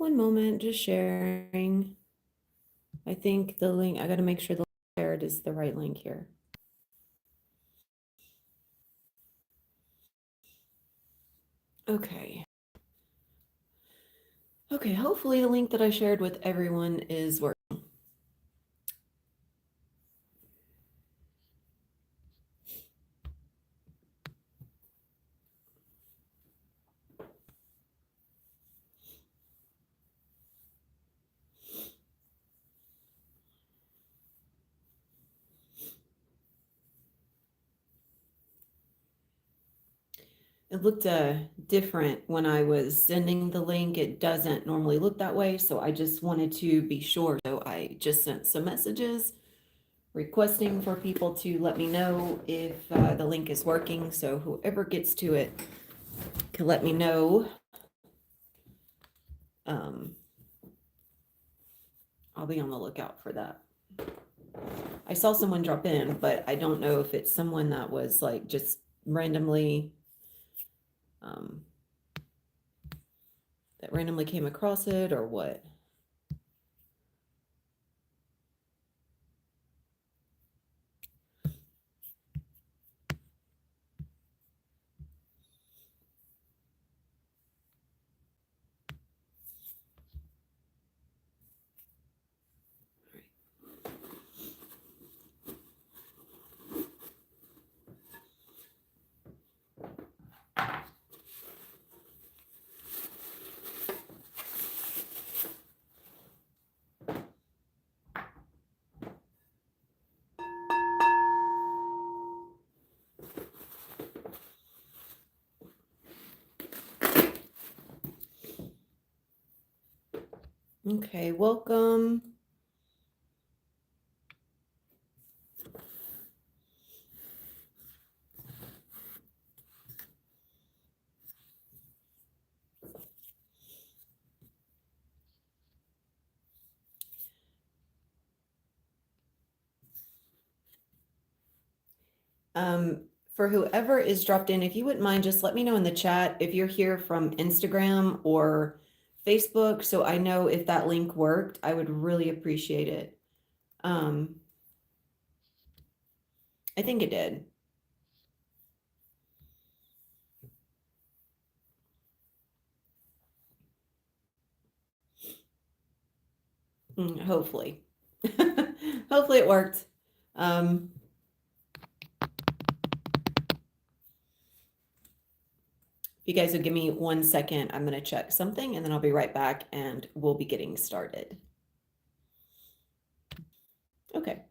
One moment, just sharing. I think the link, I got to make sure the link shared is the right link here. Okay. Okay, hopefully the link that I shared with everyone is working. It looked different when I was sending the link. It doesn't normally look that way, so I just wanted to be sure. So I just sent some messages requesting for people to let me know if the link is working. So whoever gets to it can let me know. I'll be on the lookout for that. I saw someone drop in, but I don't know if it's someone that was like just randomly that randomly came across it or what. Okay, welcome. For whoever is dropped in, if you wouldn't mind, just let me know in the chat if you're here from Instagram or Facebook, so I know if that link worked. I would really appreciate it. I think it did. Hopefully. Hopefully it worked. If you guys would give me 1 second, I'm going to check something and then I'll be right back and we'll be getting started. Okay.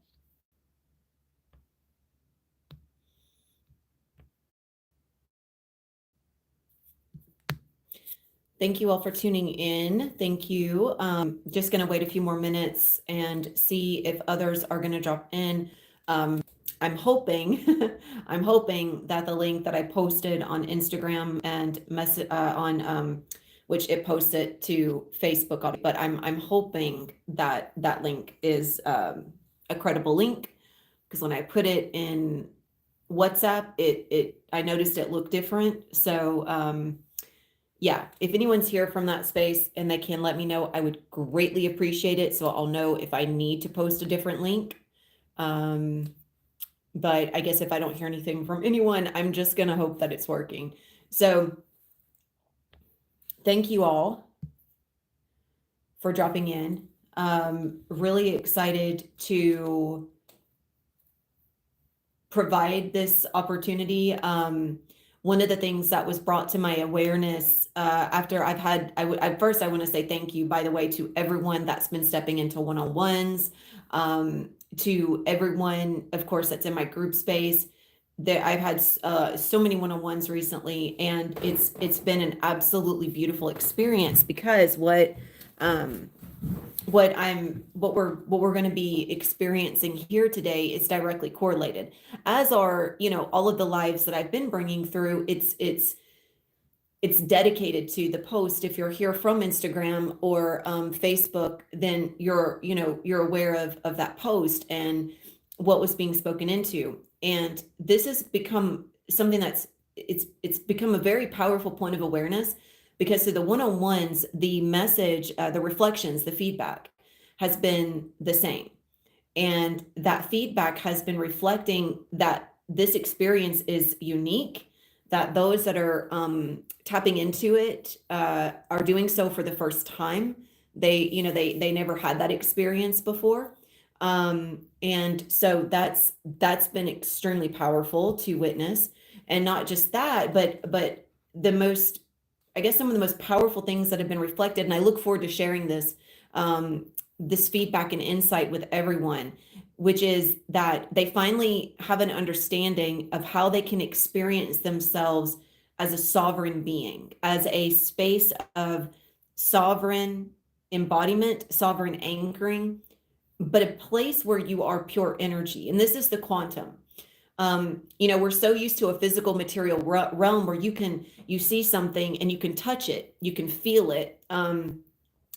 Thank you all for tuning in. Thank you. Just going to wait a few more minutes and see if others are going to drop in. I'm hoping, I'm hoping that the link that I posted on Instagram and which it posted to Facebook, but I'm hoping that that link is a credible link, because when I put it in WhatsApp, I noticed it looked different. So yeah, if anyone's here from that space and they can let me know, I would greatly appreciate it. So I'll know if I need to post a different link. But I guess if I don't hear anything from anyone, I'm just going to hope that it's working. So thank you all for dropping in. Really excited to provide this opportunity. One of the things that was brought to my awareness after I've had, first I want to say thank you, by the way, to everyone that's been stepping into one-on-ones, to everyone, of course, that's in my group space. That I've had so many one-on-ones recently, and it's been an absolutely beautiful experience, because what we're going to be experiencing here today is directly correlated, as are, all of the lives that I've been bringing through. It's dedicated to the post. If you're here from Instagram or Facebook, then you're aware of that post and what was being spoken into. And this has become something it's become a very powerful point of awareness because through the one-on-ones, the message, the reflections, the feedback has been the same. And that feedback has been reflecting that this experience is unique, that those that are tapping into it are doing so for the first time. They never had that experience before. And so that's been extremely powerful to witness. And not just that, but the most, I guess some of the most powerful things that have been reflected, and I look forward to sharing this feedback and insight with everyone, which is that they finally have an understanding of how they can experience themselves as a sovereign being, as a space of sovereign embodiment, sovereign anchoring, but a place where you are pure energy. And this is the quantum. We're so used to a physical material realm where you see something and you can touch it, you can feel it,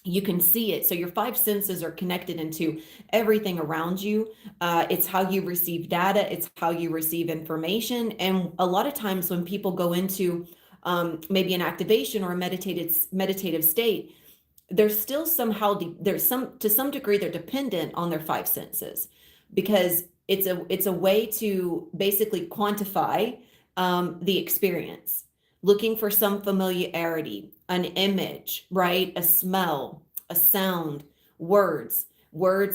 you can see it. So your five senses are connected into everything around you. It's how you receive data, it's how you receive information. And a lot of times when people go into maybe an activation or a meditative state, there's still somehow to some degree they're dependent on their five senses, because it's a way to basically quantify the experience, looking for some familiarity, an image, right? A smell, a sound, words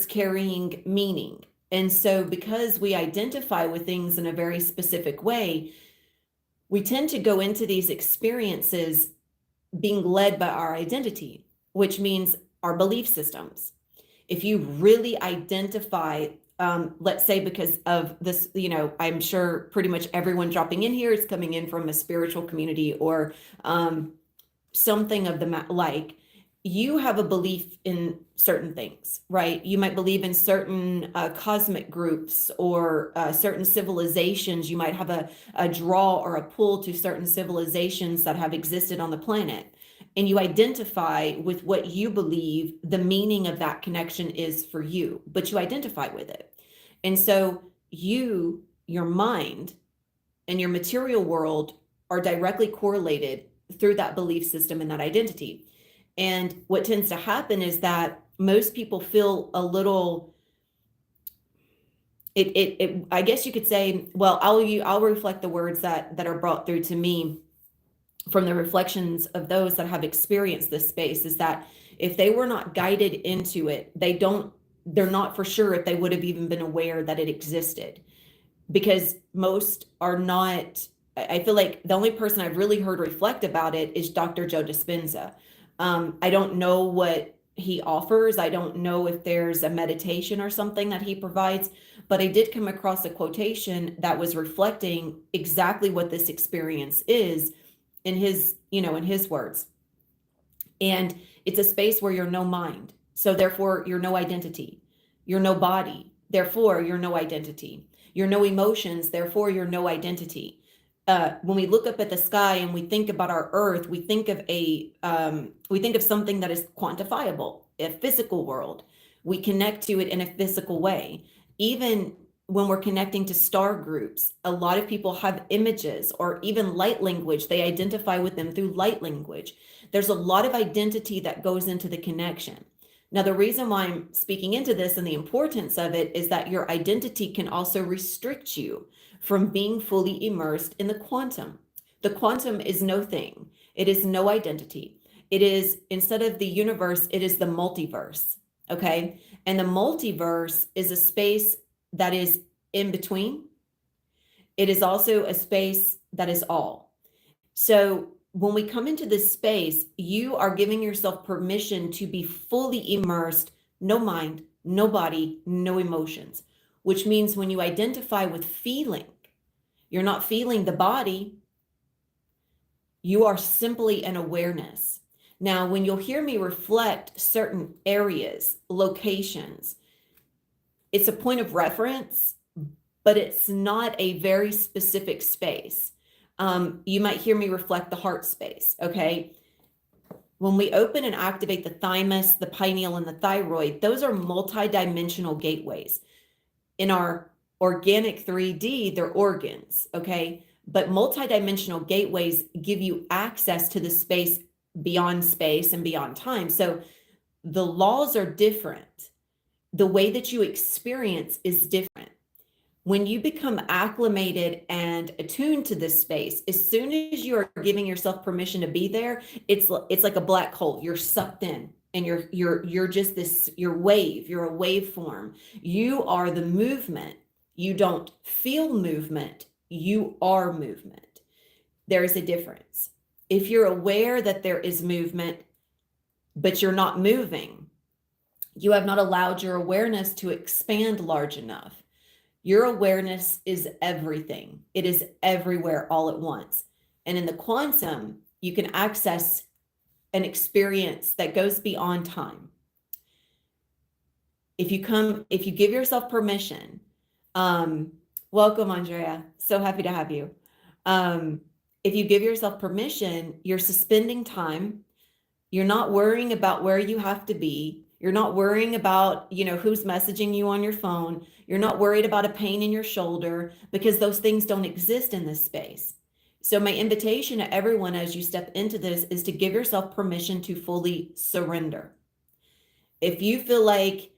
carrying meaning. And so because we identify with things in a very specific way, we tend to go into these experiences being led by our identity, which means our belief systems. If you really identify, let's say because of this, I'm sure pretty much everyone dropping in here is coming in from a spiritual community or something of the like, you have a belief in certain things, right? You might believe in certain cosmic groups or certain civilizations. You might have a draw or a pull to certain civilizations that have existed on the planet. And you identify with what you believe the meaning of that connection is for you, but you identify with it. And so your mind and your material world are directly correlated through that belief system and that identity. And what tends to happen is that most people feel a little, I guess you could say, well, I'll reflect the words that are brought through to me from the reflections of those that have experienced this space, is that if they were not guided into it, they're not for sure if they would have even been aware that it existed, because most are not. I feel like the only person I've really heard reflect about it is Dr. Joe Dispenza. I don't know what he offers. I don't know if there's a meditation or something that he provides, but I did come across a quotation that was reflecting exactly what this experience is in his words. And it's a space where you're no mind. So therefore you're no identity. You're no body. Therefore you're no identity. You're no emotions. Therefore you're no identity. When we look up at the sky and we think about our earth, we think of something that is quantifiable, a physical world. We connect to it in a physical way. Even when we're connecting to star groups, a lot of people have images or even light language. They identify with them through light language. There's a lot of identity that goes into the connection. Now, the reason why I'm speaking into this and the importance of it is that your identity can also restrict you from being fully immersed in the quantum. The quantum is no thing. It is no identity. It is, instead of the universe, it is the multiverse, okay? And the multiverse is a space that is in between. It is also a space that is all. So when we come into this space, you are giving yourself permission to be fully immersed, no mind, no body, no emotions, which means when you identify with feeling, you're not feeling the body, you are simply an awareness. Now, when you'll hear me reflect certain areas, locations, it's a point of reference, but it's not a very specific space. You might hear me reflect the heart space, okay? When we open and activate the thymus, the pineal, and the thyroid, those are multi-dimensional gateways. In our organic 3D, they're organs, okay? But multi-dimensional gateways give you access to the space beyond space and beyond time. So the laws are different. The way that you experience is different. When you become acclimated and attuned to this space, as soon as you are giving yourself permission to be there, it's like a black hole. You're sucked in, and you're just this, you're a waveform. You are the movement. You don't feel movement, you are movement. There is a difference. If you're aware that there is movement, but you're not moving, you have not allowed your awareness to expand large enough. Your awareness is everything. It is everywhere all at once. And in the quantum, you can access an experience that goes beyond time. If you give yourself permission, welcome, Andrea. So happy to have you. If you give yourself permission, you're suspending time. You're not worrying about where you have to be. You're not worrying about, who's messaging you on your phone. You're not worried about a pain in your shoulder, because those things don't exist in this space. So my invitation to everyone as you step into this is to give yourself permission to fully surrender. If you feel like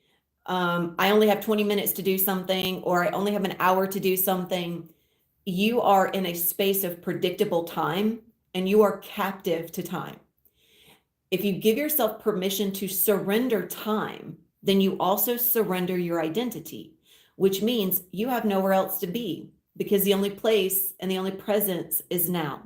I only have 20 minutes to do something, or I only have an hour to do something, you are in a space of predictable time, and you are captive to time. If you give yourself permission to surrender time, then you also surrender your identity, which means you have nowhere else to be, because the only place and the only presence is now.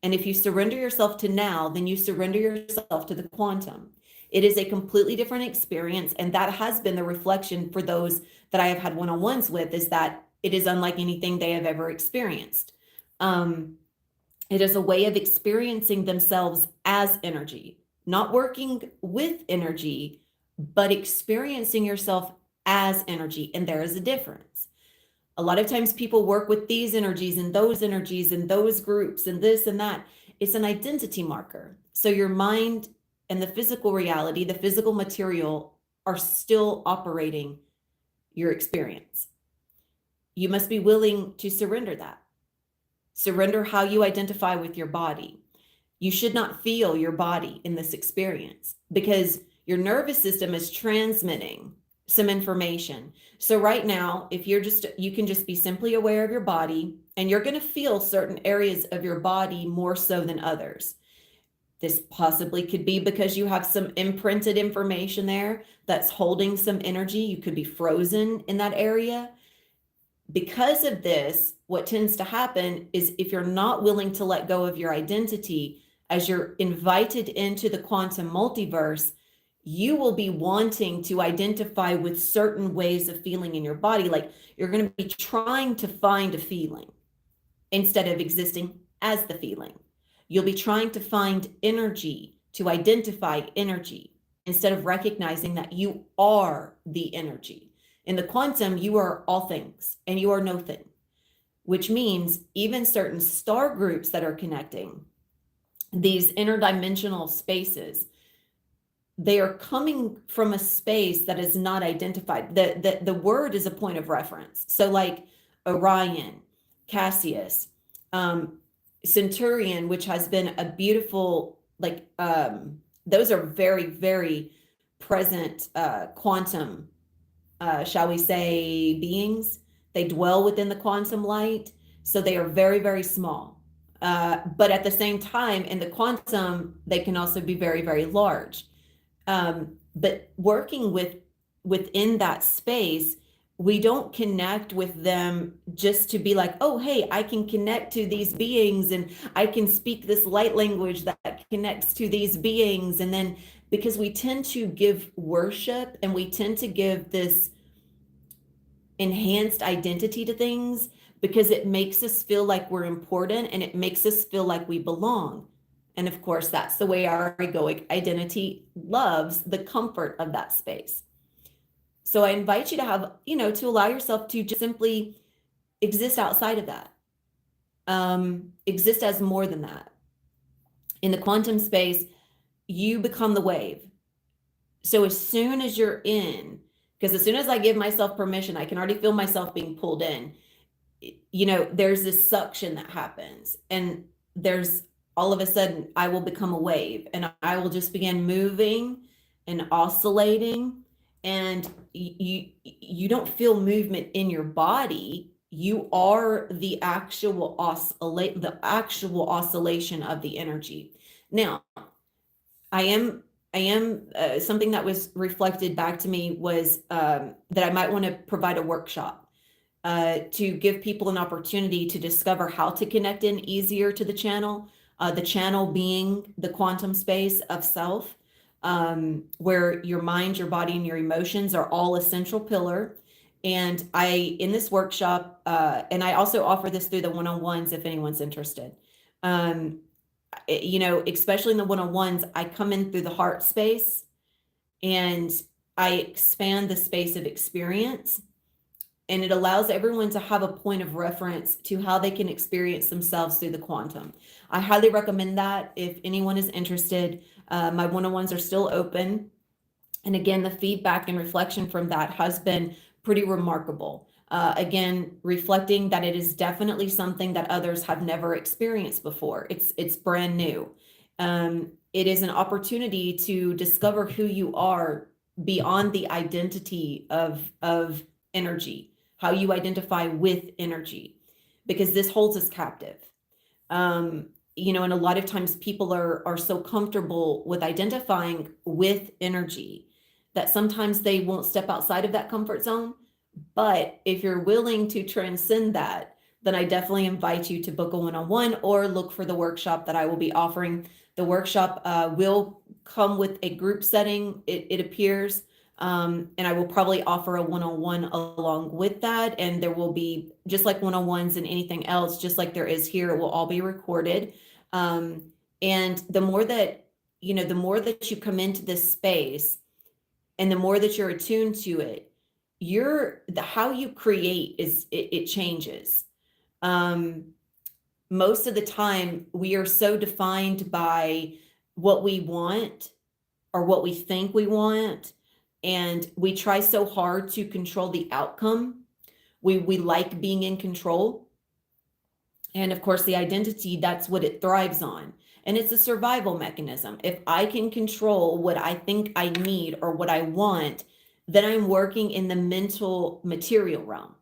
And if you surrender yourself to now, then you surrender yourself to the quantum. It is a completely different experience. And that has been the reflection for those that I have had one-on-ones with, is that it is unlike anything they have ever experienced. It is a way of experiencing themselves as energy, not working with energy, but experiencing yourself as energy. And there is a difference. A lot of times people work with these energies and those groups and this and that. It's an identity marker. So your mind and the physical reality, the physical material, are still operating your experience. You must be willing to surrender that. Surrender how you identify with your body. You should not feel your body in this experience, because your nervous system is transmitting some information. So right now, if you can just be simply aware of your body, and you're going to feel certain areas of your body more so than others. This possibly could be because you have some imprinted information there that's holding some energy. You could be frozen in that area. Because of this, what tends to happen is, if you're not willing to let go of your identity, as you're invited into the quantum multiverse, you will be wanting to identify with certain ways of feeling in your body. Like, you're going to be trying to find a feeling instead of existing as the feeling. You'll be trying to find energy to identify energy instead of recognizing that you are the energy. In the quantum, you are all things and you are no thing, which means even certain star groups that are connecting, these interdimensional spaces, they are coming from a space that is not identified. The word is a point of reference. So like Orion, Cassius, Centurion, which has been a beautiful, those are very, very present quantum, shall we say, beings. They dwell within the quantum light. So they are very, very small. But at the same time, in the quantum, they can also be very, very large. But working within that space, we don't connect with them just to be like, oh, hey, I can connect to these beings and I can speak this light language that connects to these beings. And then, because we tend to give worship and we tend to give this enhanced identity to things, because it makes us feel like we're important and it makes us feel like we belong. And of course, that's the way our egoic identity loves the comfort of that space. So I invite you to have, to allow yourself to just simply exist outside of that, exist as more than that. In the quantum space, you become the wave. So as soon as you're in, because as soon as I give myself permission, I can already feel myself being pulled in. There's this suction that happens, and there's all of a sudden I will become a wave and I will just begin moving and oscillating, and you don't feel movement in your body. You are the actual oscillation of the energy. Now, I am something that was reflected back to me was that I might want to provide a workshop to give people an opportunity to discover how to connect in easier to the channel being the quantum space of self, where your mind, your body, and your emotions are all a central pillar. And in this workshop, and I also offer this through the one-on-ones if anyone's interested. Especially in the one-on-ones, I come in through the heart space and I expand the space of experience, and it allows everyone to have a point of reference to how they can experience themselves through the quantum. I highly recommend that if anyone is interested. My one-on-ones are still open. And again, the feedback and reflection from that has been pretty remarkable. Again, reflecting that it is definitely something that others have never experienced before. It's brand new. It is an opportunity to discover who you are beyond the identity of energy, how you identify with energy, because this holds us captive. And a lot of times people are so comfortable with identifying with energy that sometimes they won't step outside of that comfort zone. But if you're willing to transcend that, then I definitely invite you to book a one-on-one or look for the workshop that I will be offering. The workshop will come with a group setting, it appears, and I will probably offer a one-on-one along with that. And there will be, just like one-on-ones and anything else, just like there is here, it will all be recorded. And the more that you come into this space and the more that you're attuned to it, how you create it changes. Most of the time we are so defined by what we want or what we think we want, and we try so hard to control the outcome. We like being in control, and of course the identity, that's what it thrives on, and it's a survival mechanism. If I can control what I think I need or what I want, then I'm working in the mental material realm.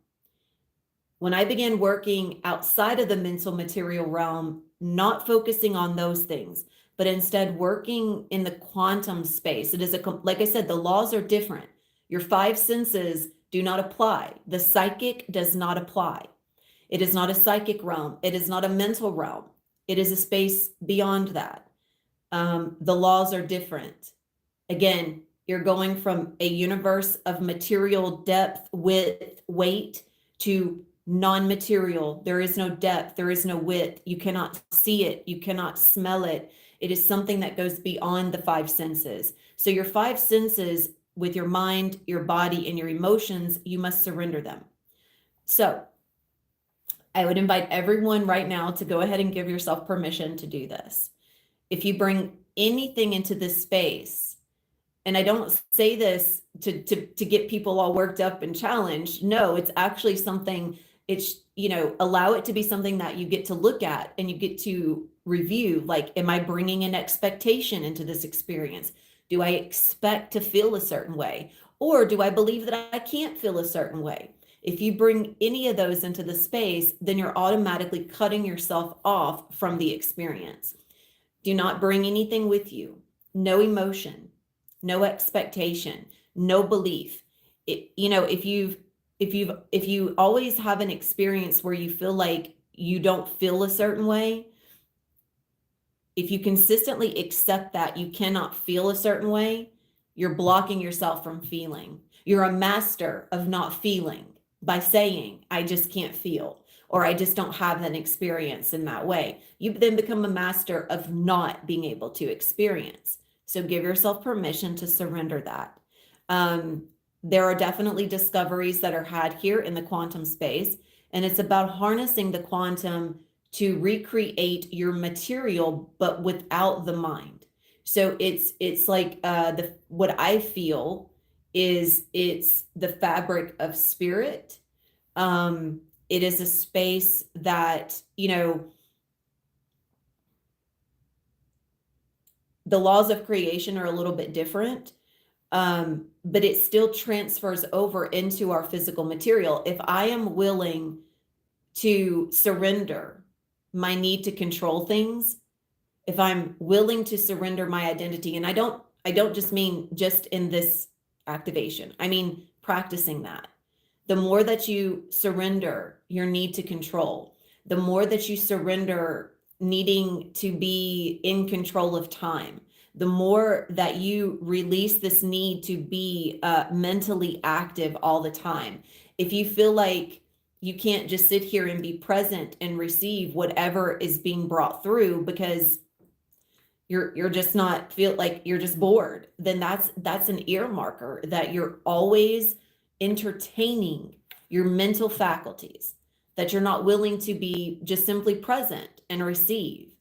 When I began working outside of the mental material realm, not focusing on those things, but instead working in the quantum space, like I said, the laws are different. Your five senses do not apply. The psychic does not apply. It is not a psychic realm. It is not a mental realm. It is a space beyond that. The laws are different. Again, you're going from a universe of material depth, width, weight to non-material. There is no depth. There is no width. You cannot see it. You cannot smell it. It is something that goes beyond the five senses. So your five senses, with your mind, your body, and your emotions, you must surrender them. So I would invite everyone right now to go ahead and give yourself permission to do this. If you bring anything into this space, and I don't say this to get people all worked up and challenged. No, it's actually something, allow it to be something that you get to look at and you get to review. Like, am I bringing an expectation into this experience? Do I expect to feel a certain way? Or do I believe that I can't feel a certain way? If you bring any of those into the space, then you're automatically cutting yourself off from the experience. Do not bring anything with you. No emotion. No expectation, no belief. If you always have an experience where you feel like you don't feel a certain way, if you consistently accept that you cannot feel a certain way, you're blocking yourself from feeling. You're a master of not feeling by saying, I just can't feel, or I just don't have an experience in that way. You then become a master of not being able to experience. So give yourself permission to surrender that. There are definitely discoveries that are had here in the quantum space, and it's about harnessing the quantum to recreate your material, but without the mind. So it's like what I feel is it's the fabric of spirit. It is a space that, the laws of creation are a little bit different, but it still transfers over into our physical material. If I am willing to surrender my need to control things, if I'm willing to surrender my identity, and I don't just mean just in this activation, I mean practicing that. The more that you surrender your need to control, the more that you surrender needing to be in control of time, the more that you release this need to be mentally active all the time. If you feel like you can't just sit here and be present and receive whatever is being brought through because you're just not feel like you're just bored, then that's an ear marker that you're always entertaining your mental faculties, that you're not willing to be just simply present and receive.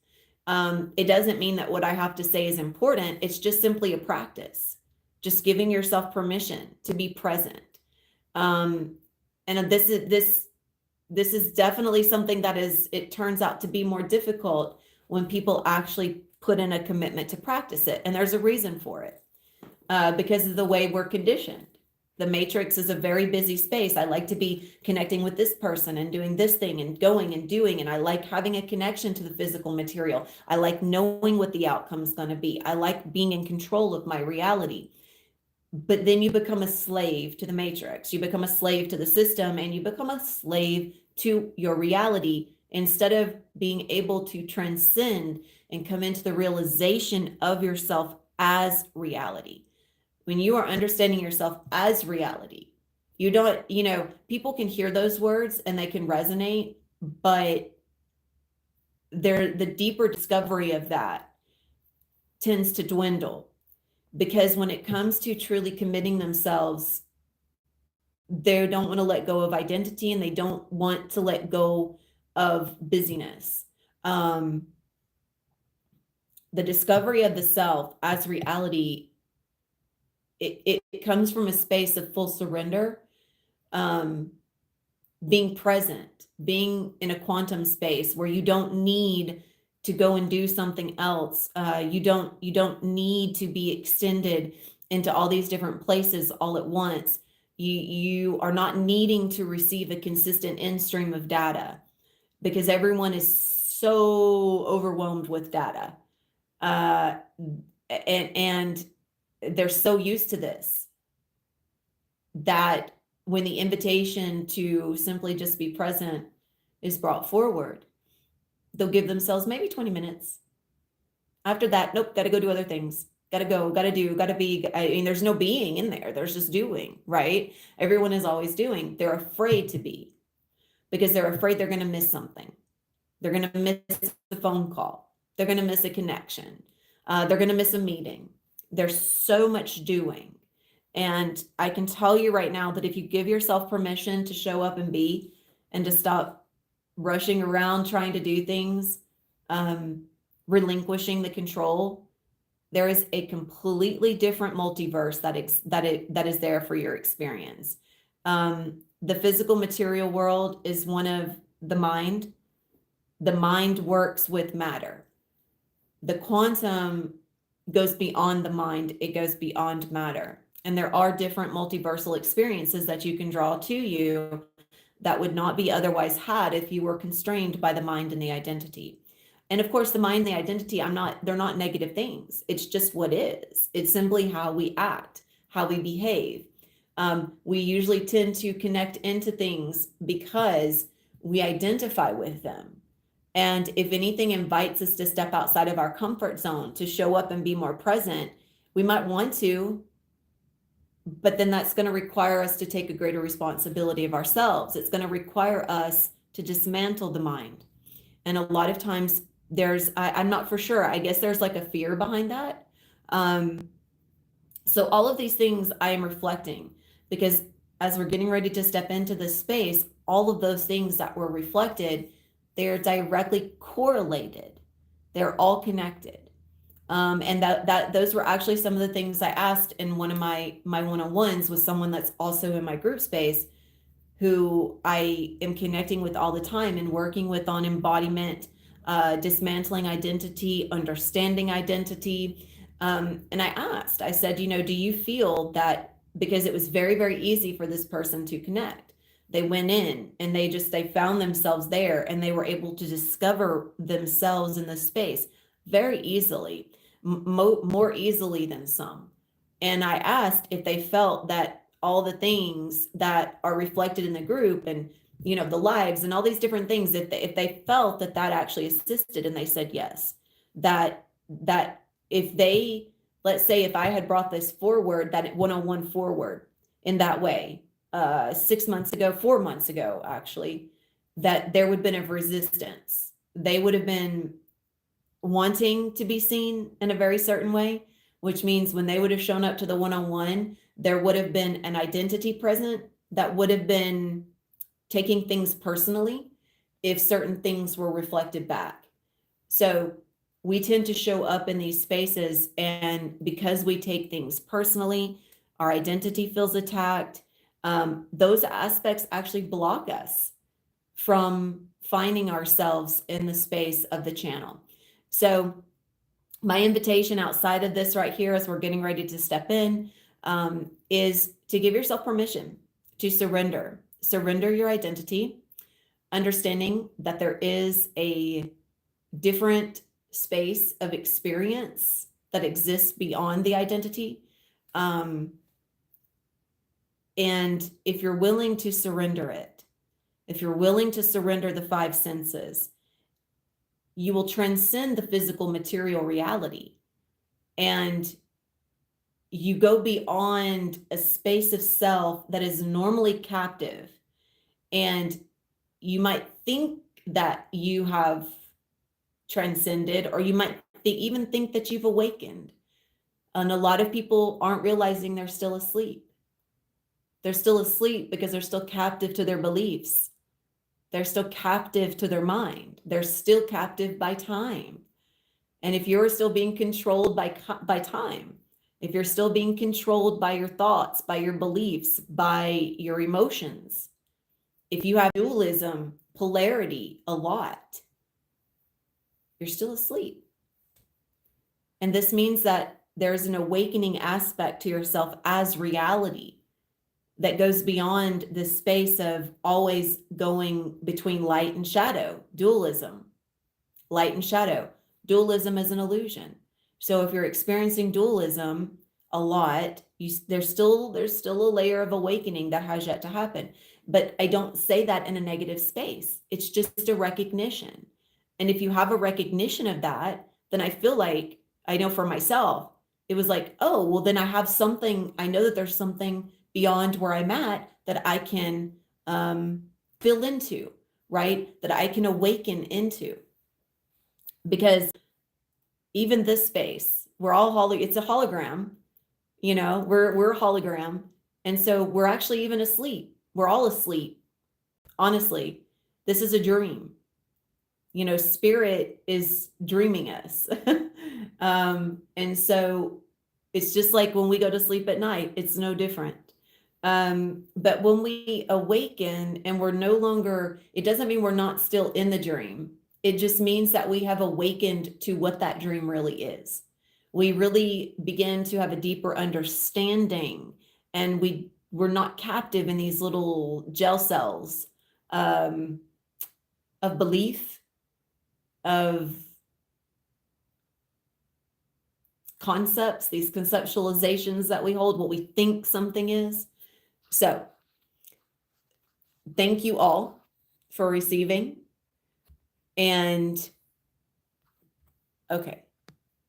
It doesn't mean that what I have to say is important. It's just simply a practice, just giving yourself permission to be present. And this is definitely something that it turns out to be more difficult when people actually put in a commitment to practice it. And there's a reason for it, because of the way we're conditioned. The matrix is a very busy space. I like to be connecting with this person and doing this thing and going and doing. And I like having a connection to the physical material. I like knowing what the outcome is going to be. I like being in control of my reality. But then you become a slave to the matrix. You become a slave to the system, and you become a slave to your reality instead of being able to transcend and come into the realization of yourself as reality. When you are understanding yourself as reality, you don't, people can hear those words and they can resonate, but the deeper discovery of that tends to dwindle, because when it comes to truly committing themselves, they don't want to let go of identity, and they don't want to let go of busyness. The discovery of the self as reality, it comes from a space of full surrender, being present, being in a quantum space where you don't need to go and do something else. You don't need to be extended into all these different places all at once. You are not needing to receive a consistent in stream of data, because everyone is so overwhelmed with data. And they're so used to this that when the invitation to simply just be present is brought forward, they'll give themselves maybe 20 minutes. After that, nope, got to go do other things. Got to go, got to do, got to be. I mean, there's no being in there. There's just doing, right? Everyone is always doing. They're afraid to be, because they're afraid they're going to miss something. They're going to miss the phone call. They're going to miss a connection. They're going to miss a meeting. There's so much doing. And I can tell you right now that if you give yourself permission to show up and be, and to stop rushing around trying to do things, relinquishing the control, there is a completely different multiverse that is there for your experience. The physical material world is one of the mind. The mind works with matter. The quantum goes beyond the mind. It goes beyond matter. And there are different multiversal experiences that you can draw to you that would not be otherwise had if you were constrained by the mind and the identity. And of course, the mind and the identity, they're not negative things. It's just what is. It's simply how we act, how we behave. We usually tend to connect into things because we identify with them. And if anything invites us to step outside of our comfort zone, to show up and be more present, we might want to, but then that's going to require us to take a greater responsibility of ourselves. It's going to require us to dismantle the mind. And a lot of times I'm not for sure, I guess there's like a fear behind that. So all of these things I am reflecting, because as we're getting ready to step into this space, all of those things that were reflected, they're directly correlated. They're all connected. And that those were actually some of the things I asked in one of my one-on-ones with someone that's also in my group space, who I am connecting with all the time and working with on embodiment, dismantling identity, understanding identity. And I said, do you feel that, because it was very, very easy for this person to connect. They went in and they found themselves there, and they were able to discover themselves in the space very easily, more easily than some. And I asked if they felt that all the things that are reflected in the group, and the lives and all these different things, if they felt that actually assisted, and they said yes. That if they, let's say if I had brought this forward, that one-on-one forward in that way, 6 months ago, 4 months ago, actually, that there would have been a resistance. They would have been wanting to be seen in a very certain way, which means when they would have shown up to the one-on-one, there would have been an identity present that would have been taking things personally if certain things were reflected back. So we tend to show up in these spaces, and because we take things personally, our identity feels attacked. Those aspects actually block us from finding ourselves in the space of the channel. So my invitation outside of this right here, as we're getting ready to step in, is to give yourself permission to surrender your identity, understanding that there is a different space of experience that exists beyond the identity. And if you're willing to surrender it, if you're willing to surrender the five senses, you will transcend the physical material reality, and you go beyond a space of self that is normally captive. And you might think that you have transcended, or you might even think that you've awakened. And a lot of people aren't realizing they're still asleep. They're still asleep because they're still captive to their beliefs. They're still captive to their mind. They're still captive by time. And if you're still being controlled by time, if you're still being controlled by your thoughts, by your beliefs, by your emotions, if you have dualism, polarity a lot, you're still asleep. And this means that there's an awakening aspect to yourself as reality that goes beyond the space of always going between light and shadow, dualism, light and shadow. Dualism is an illusion. So if you're experiencing dualism a lot, there's still a layer of awakening that has yet to happen. But I don't say that in a negative space. It's just a recognition. And if you have a recognition of that, then I feel like, I know for myself, it was like, oh, well, then I have something, I know that there's something beyond where I'm at that I can fill into, right? That I can awaken into. Because even this space, we're all it's a hologram, we're a hologram. And so we're actually even asleep. We're all asleep. Honestly, this is a dream. Spirit is dreaming us. And so it's just like when we go to sleep at night, it's no different. But when we awaken and we're no longer, it doesn't mean we're not still in the dream. It just means that we have awakened to what that dream really is. We really begin to have a deeper understanding, and we're not captive in these little gel cells of belief, of concepts, these conceptualizations that we hold, what we think something is. So thank you all for receiving. And okay,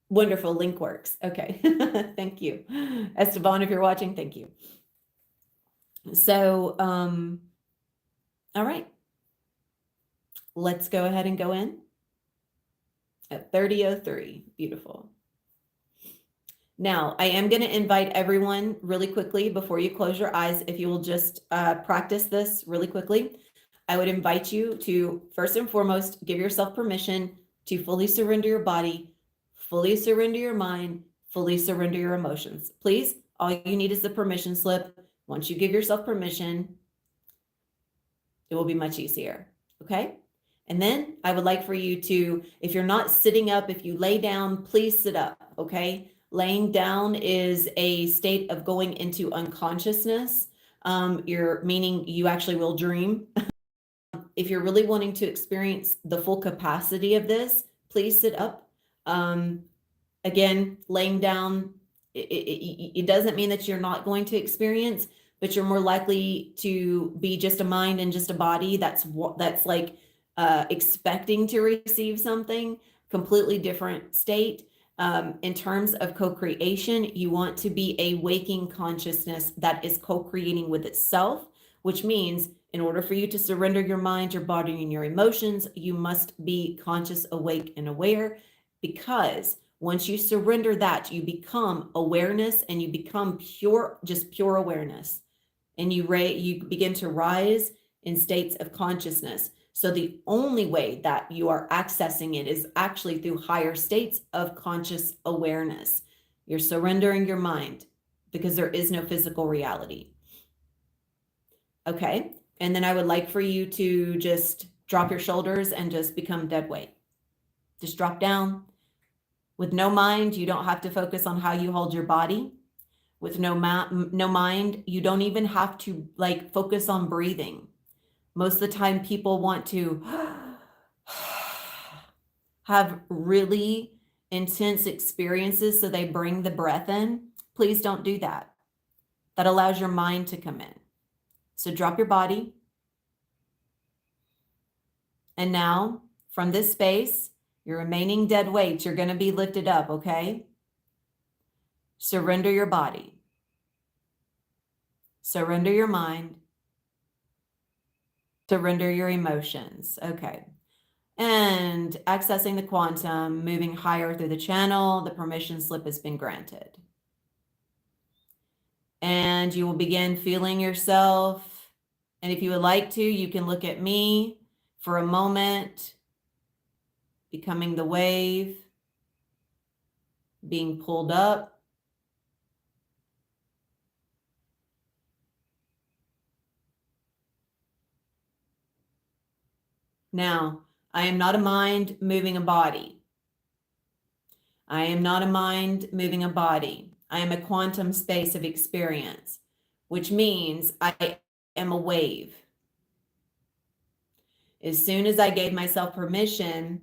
wonderful, link works. Okay, thank you. Esteban, if you're watching, thank you. So, all right, let's go ahead and go in at 30:03. Beautiful. Now, I am going to invite everyone really quickly before you close your eyes, if you will just practice this really quickly. I would invite you to, first and foremost, give yourself permission to fully surrender your body, fully surrender your mind, fully surrender your emotions. Please, all you need is the permission slip. Once you give yourself permission, it will be much easier, okay? And then I would like for you to, if you're not sitting up, if you lay down, please sit up, okay? Laying down is a state of going into unconsciousness. Meaning you actually will dream. If you're really wanting to experience the full capacity of this, please sit up. Again, laying down, it doesn't mean that you're not going to experience, but you're more likely to be just a mind and just a body that's like expecting to receive something, completely different state. In terms of co-creation, you want to be a waking consciousness that is co-creating with itself, which means in order for you to surrender your mind, your body, and your emotions, you must be conscious, awake, and aware, because once you surrender that, you become awareness and you become pure, just pure awareness. And you begin to rise in states of consciousness. So the only way that you are accessing it is actually through higher states of conscious awareness. You're surrendering your mind because there is no physical reality. Okay. And then I would like for you to just drop your shoulders and just become dead weight. Just drop down. With no mind, you don't have to focus on how you hold your body. With no mind, you don't even have to like focus on breathing. Most of the time people want to have really intense experiences, so they bring the breath in. Please don't do that. That allows your mind to come in. So drop your body. And now from this space, your remaining dead weight, you're going to be lifted up, okay? Surrender your body. Surrender your mind. Surrender your emotions. Okay. And accessing the quantum, moving higher through the channel, the permission slip has been granted. And you will begin feeling yourself. And if you would like to, you can look at me for a moment, becoming the wave, being pulled up. Now, I am not a mind moving a body. I am not a mind moving a body. I am a quantum space of experience, which means I am a wave. As soon as I gave myself permission,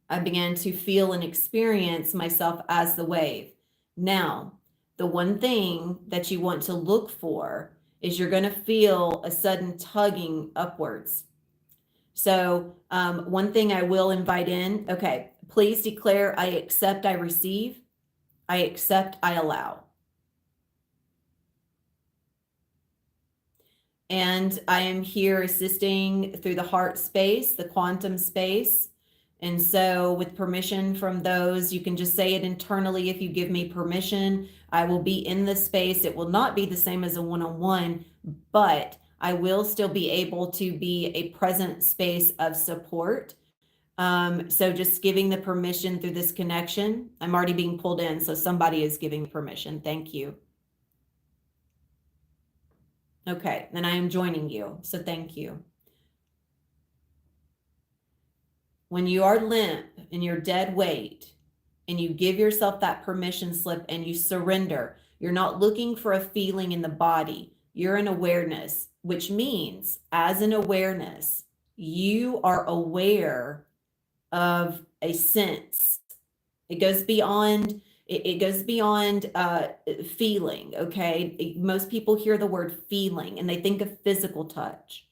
I began to feel and experience myself as the wave. Now, the one thing that you want to look for is you're going to feel a sudden tugging upwards. So one thing I will invite in, okay, please declare, I accept, I receive, I accept, I allow. And I am here assisting through the heart space, the quantum space. And so with permission from those, you can just say it internally. If you give me permission, I will be in this space. It will not be the same as a one-on-one, but I will still be able to be a present space of support. So just giving the permission through this connection. I'm already being pulled in, so somebody is giving permission. Thank you. Okay, then I am joining you, so thank you. When you are limp and you're dead weight and you give yourself that permission slip and you surrender, you're not looking for a feeling in the body. You're in awareness, which means as an awareness, you are aware of a sense. It goes beyond feeling, okay? Most people hear the word feeling and they think of physical touch.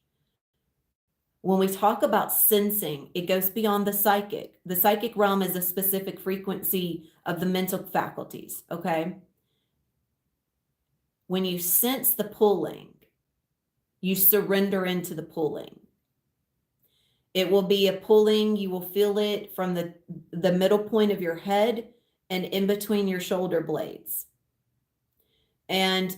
When we talk about sensing, it goes beyond the psychic. The psychic realm is a specific frequency of the mental faculties, okay? When you sense the pulling, you surrender into the pulling. It will be a pulling, you will feel it from the middle point of your head and in between your shoulder blades. And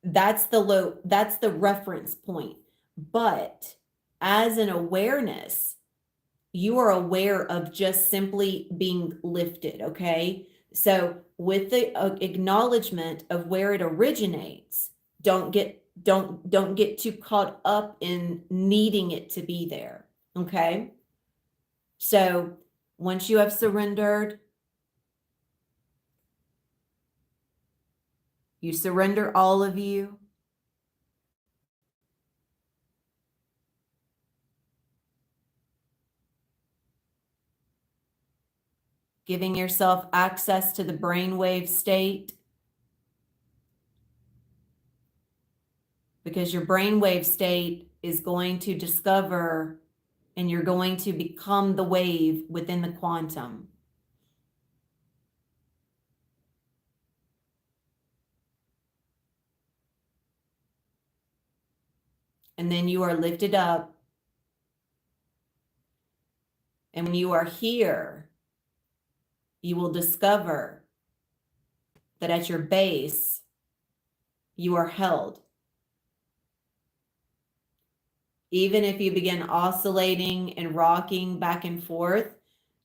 that's the reference point. But as an awareness, you are aware of just simply being lifted, okay? So with the acknowledgement of where it originates, don't get don't get too caught up in needing it to be there. Okay. So once you have surrendered, you surrender all of you. Giving yourself access to the brainwave state. Because your brainwave state is going to discover and you're going to become the wave within the quantum. And then you are lifted up. And when you are here, you will discover that at your base, you are held. Even if you begin oscillating and rocking back and forth,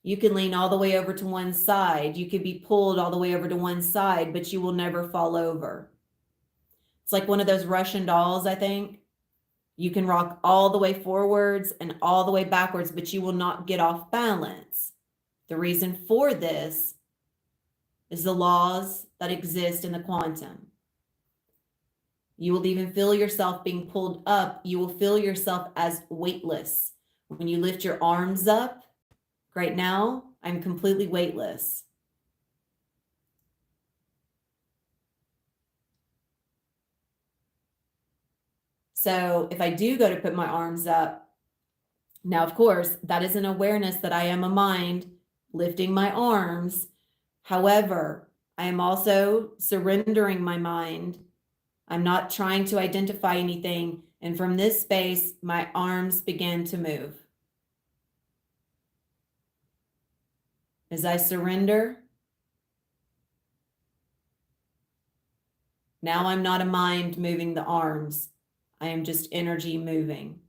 you can lean all the way over to one side. You could be pulled all the way over to one side, but you will never fall over. It's like one of those Russian dolls, I think. You can rock all the way forwards and all the way backwards, but you will not get off balance. The reason for this is the laws that exist in the quantum. You will even feel yourself being pulled up. You will feel yourself as weightless. When you lift your arms up, right now, I'm completely weightless. So if I do go to put my arms up, now, of course, that is an awareness that I am a mind lifting my arms. However, I am also surrendering my mind. I'm not trying to identify anything. And from this space, my arms begin to move. As I surrender, now I'm not a mind moving the arms. I am just energy moving.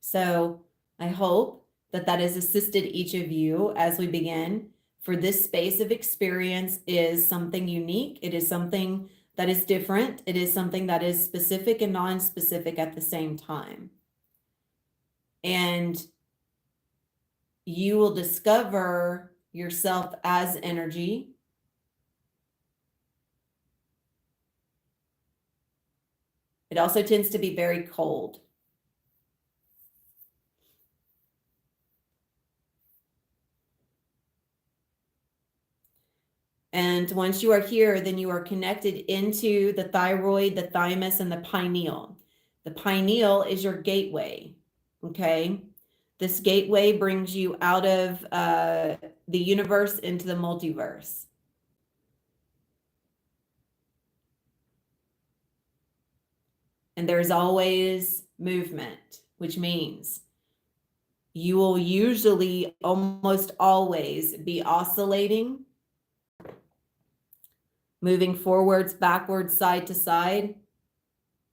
So I hope that that has assisted each of you as we begin. For this space of experience is something unique. It is something that is different. It is something that is specific and non-specific at the same time. And you will discover yourself as energy. It also tends to be very cold. And once you are here, then you are connected into the thyroid, the thymus, and the pineal. The pineal is your gateway, okay? This gateway brings you out of the universe into the multiverse. And there's always movement, which means you will usually almost always be oscillating, moving forwards, backwards, side to side,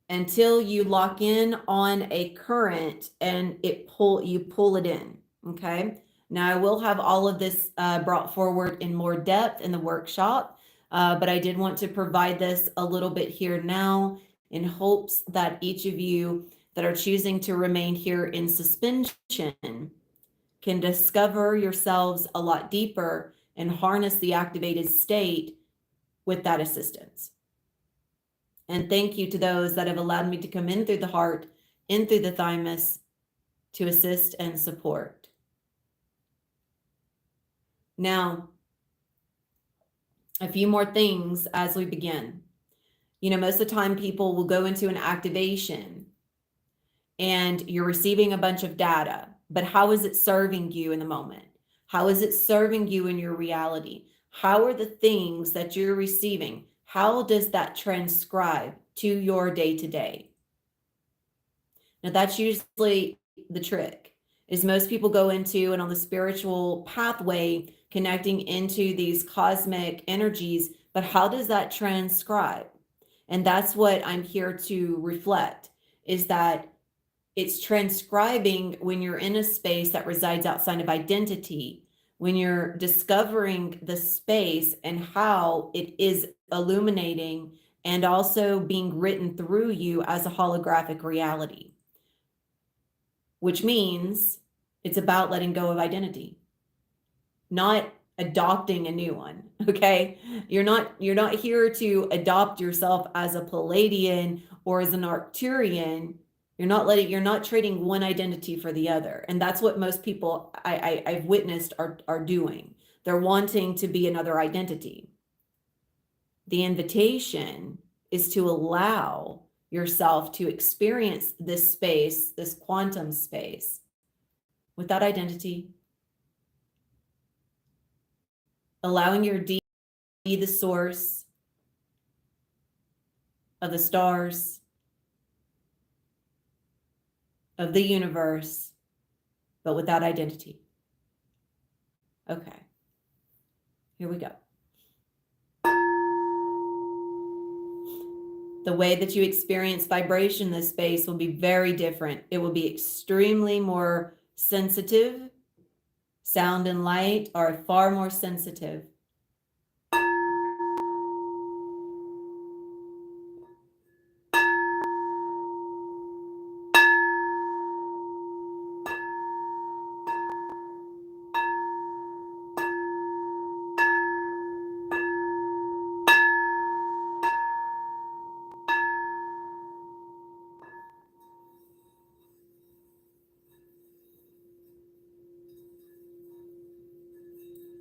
until you lock in on a current and you pull it in, okay? Now I will have all of this brought forward in more depth in the workshop, but I did want to provide this a little bit here now in hopes that each of you that are choosing to remain here in suspension can discover yourselves a lot deeper and harness the activated state with that assistance. And thank you to those that have allowed me to come in through the heart, in through the thymus, to assist and support. Now, a few more things as we begin. You know, most of the time people will go into an activation and you're receiving a bunch of data, but how is it serving you in the moment? How is it serving you in your reality? How are the things that you're receiving? How does that transcribe to your day-to-day? Now, that's usually the trick, is most people go into and on the spiritual pathway, connecting into these cosmic energies, but how does that transcribe? And that's what I'm here to reflect, is that it's transcribing when you're in a space that resides outside of identity, when you're discovering the space and how it is illuminating and also being written through you as a holographic reality, which means it's about letting go of identity, not adopting a new one. Okay. You're not here to adopt yourself as a Palladian or as an Arcturian. You're not trading one identity for the other. And that's what most people I've witnessed are doing. They're wanting to be another identity. The invitation is to allow yourself to experience this space, this quantum space, without identity, allowing your D be the source of the stars, of the universe, but without identity. Okay, here we go. The way that you experience vibration in this space will be very different. It will be extremely more sensitive. Sound and light are far more sensitive.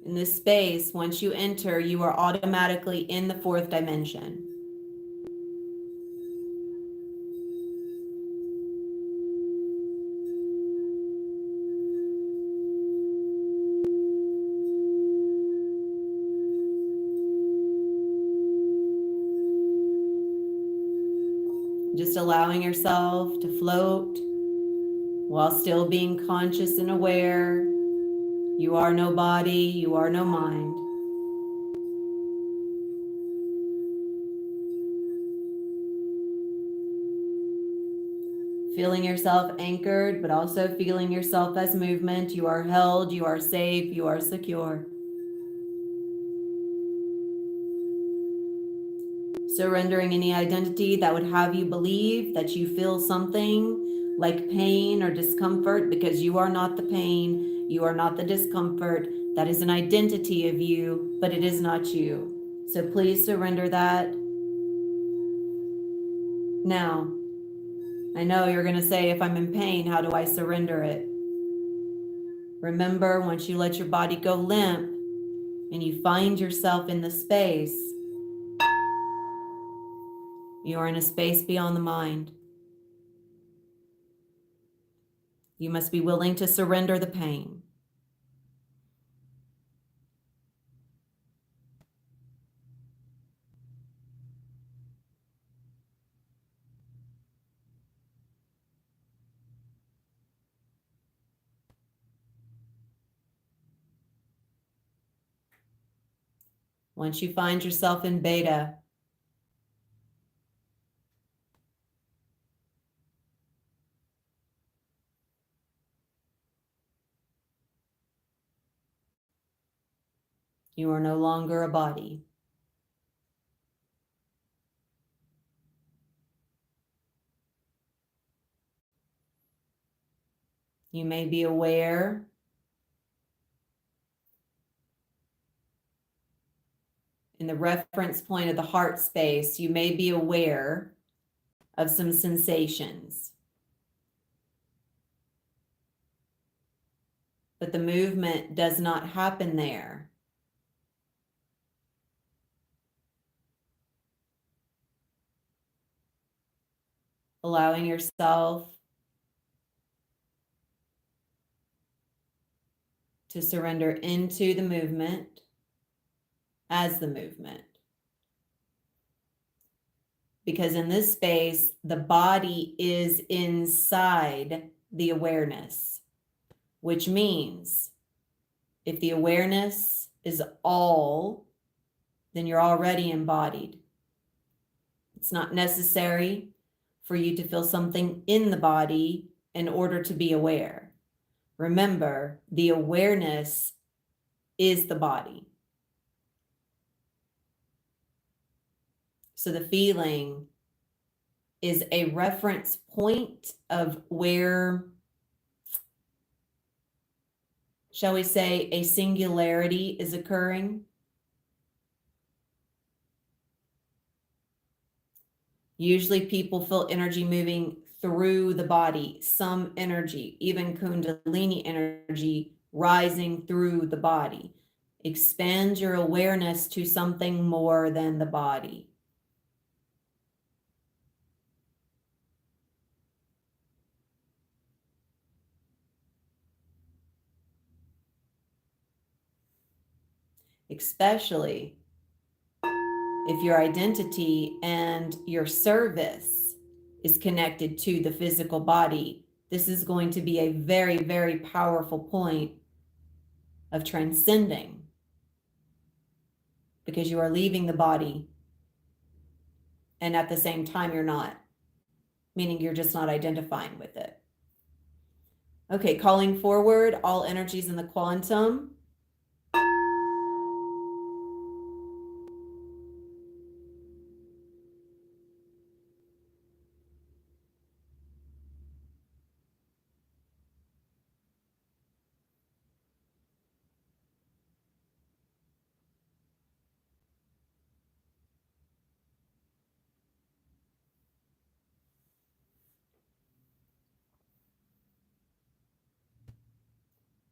In this space, once you enter, you are automatically in the fourth dimension. Just allowing yourself to float while still being conscious and aware. You are no body, you are no mind. Feeling yourself anchored, but also feeling yourself as movement. You are held, you are safe, you are secure. Surrendering any identity that would have you believe that you feel something like pain or discomfort, because you are not the pain, you are not the discomfort. That is an identity of you, but it is not you. So please surrender that. Now, I know you're going to say, if I'm in pain, how do I surrender it? Remember, once you let your body go limp and you find yourself in the space, you are in a space beyond the mind. You must be willing to surrender the pain. Once you find yourself in beta, you are no longer a body. You may be aware in the reference point of the heart space, you may be aware of some sensations. But the movement does not happen there. Allowing yourself to surrender into the movement as the movement. Because in this space, the body is inside the awareness, which means if the awareness is all, then you're already embodied. It's not necessary for you to feel something in the body in order to be aware. Remember, the awareness is the body. So the feeling is a reference point of where, shall we say, a singularity is occurring. Usually people feel energy moving through the body, some energy, even Kundalini energy rising through the body. Expand your awareness to something more than the body. Especially if your identity and your service is connected to the physical body. This is going to be a very, very powerful point of transcending, because you are leaving the body and at the same time you're not, meaning you're just not identifying with it. Okay, calling forward all energies in the quantum.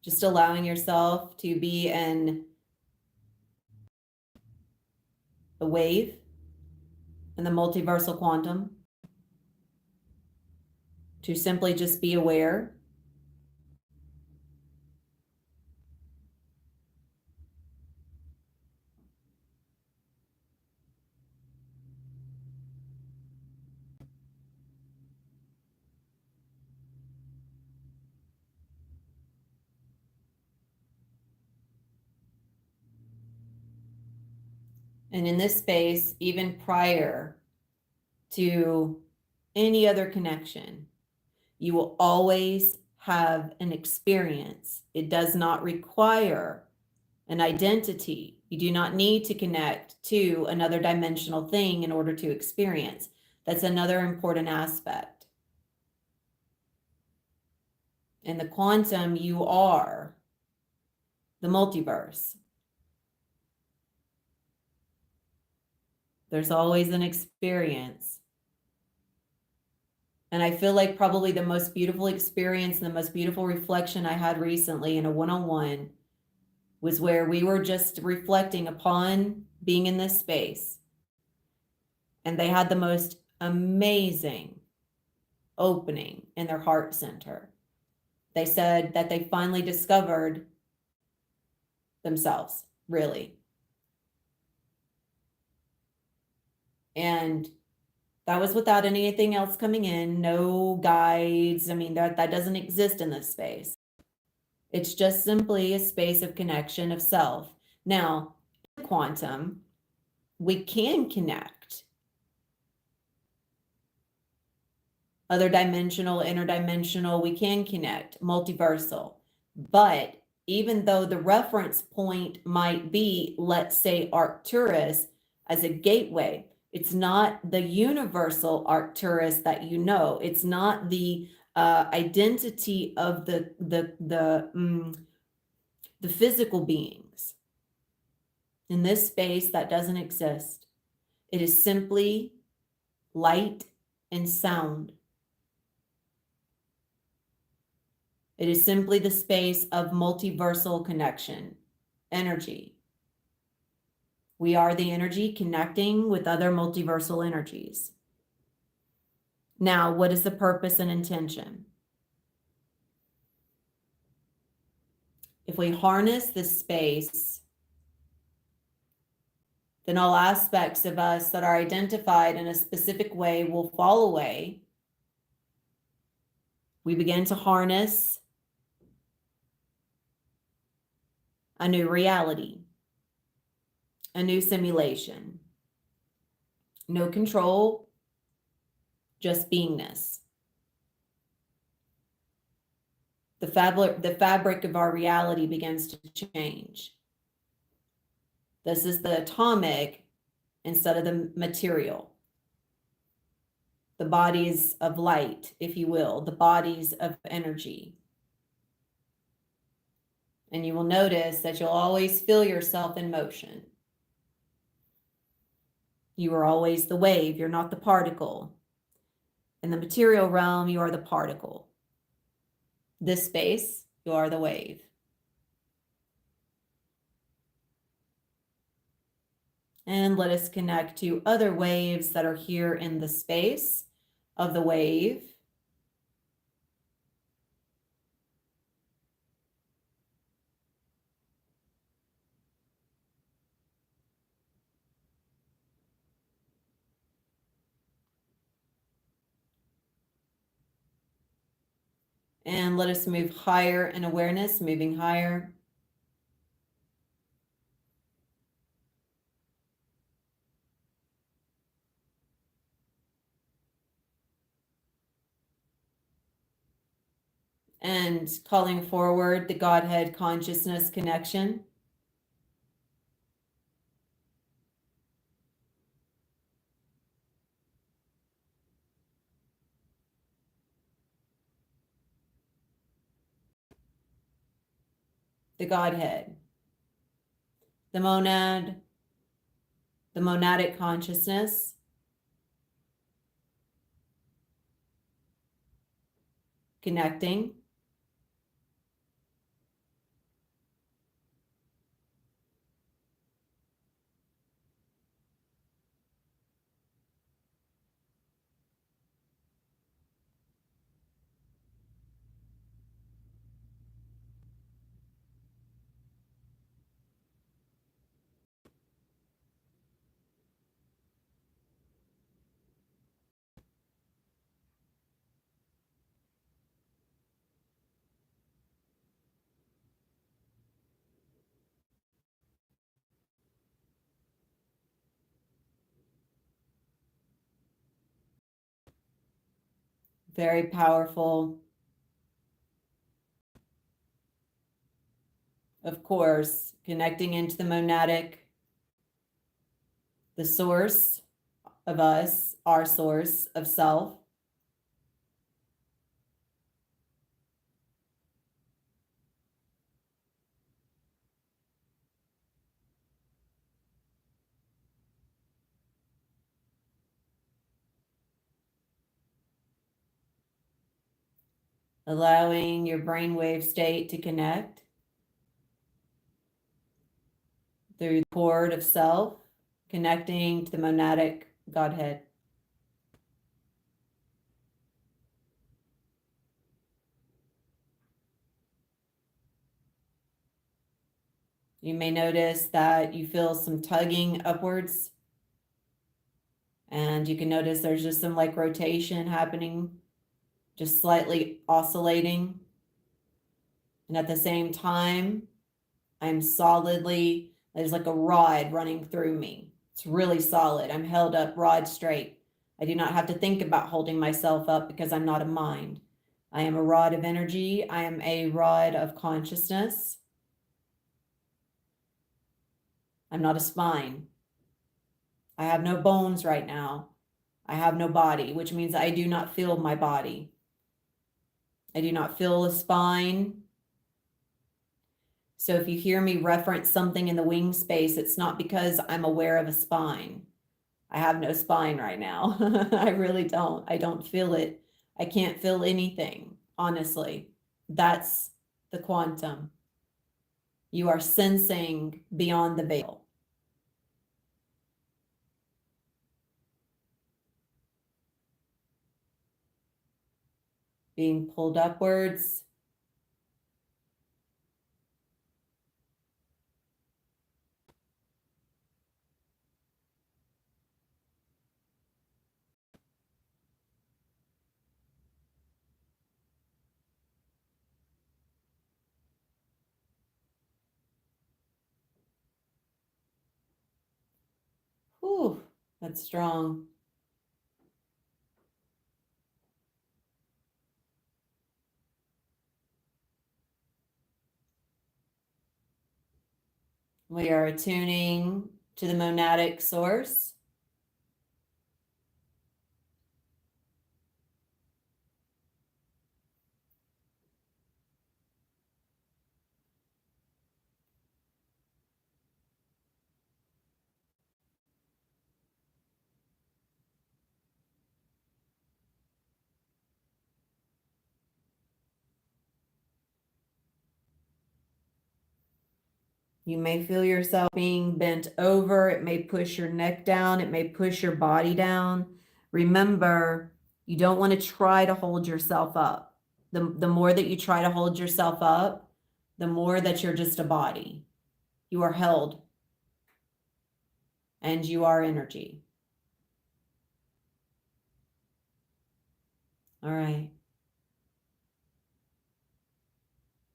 Just allowing yourself to be in the wave in the multiversal quantum, to simply just be aware. And in this space, even prior to any other connection, you will always have an experience. It does not require an identity. You do not need to connect to another dimensional thing in order to experience. That's another important aspect. In the quantum, you are the multiverse. There's always an experience. And I feel like probably the most beautiful experience and the most beautiful reflection I had recently in a one-on-one was where we were just reflecting upon being in this space. And they had the most amazing opening in their heart center. They said that they finally discovered themselves, really. And that was without anything else coming in, no guides. I mean, that doesn't exist in this space. It's just simply a space of connection of self. Now, in quantum, we can connect other dimensional, interdimensional, we can connect multiversal. But even though the reference point might be, let's say, Arcturus as a gateway, it's not the universal Arcturus that you know. It's not the identity of the physical beings. In this space, that doesn't exist. It is simply light and sound. It is simply the space of multiversal connection, energy. We are the energy connecting with other multiversal energies. Now, what is the purpose and intention? If we harness this space, then all aspects of us that are identified in a specific way will fall away. We begin to harness a new reality, a new simulation. No control, just beingness. The fabric of our reality begins to change. This is the atomic instead of the material. The bodies of light, if you will, the bodies of energy. And you will notice that you'll always feel yourself in motion. You are always the wave, you're not the particle. In the material realm, you are the particle. This space, you are the wave. And let us connect to other waves that are here in the space of the wave. And let us move higher in awareness, moving higher. And calling forward the Godhead consciousness connection. The Godhead, the monad, the monadic consciousness, connecting. Very powerful. Of course, connecting into the monadic, the source of us, our source of self. Allowing your brainwave state to connect through the cord of self, connecting to the monadic Godhead. You may notice that you feel some tugging upwards, and you can notice there's just some like rotation happening, just slightly oscillating. And at the same time, I'm solidly, there's like a rod running through me. It's really solid. I'm held up rod straight. I do not have to think about holding myself up because I'm not a mind. I am a rod of energy. I am a rod of consciousness. I'm not a spine. I have no bones right now. I have no body, which means I do not feel my body. I do not feel a spine. So if you hear me reference something in the wing space, it's not because I'm aware of a spine. I have no spine right now. I really don't. I don't feel it. I can't feel anything, honestly. That's the quantum. You are sensing beyond the veil. Being pulled upwards. Whew, that's strong. We are attuning to the monadic source. You may feel yourself being bent over. It may push your neck down. It may push your body down. Remember, you don't want to try to hold yourself up. The more that you try to hold yourself up, the more that you're just a body. You are held and you are energy. All right.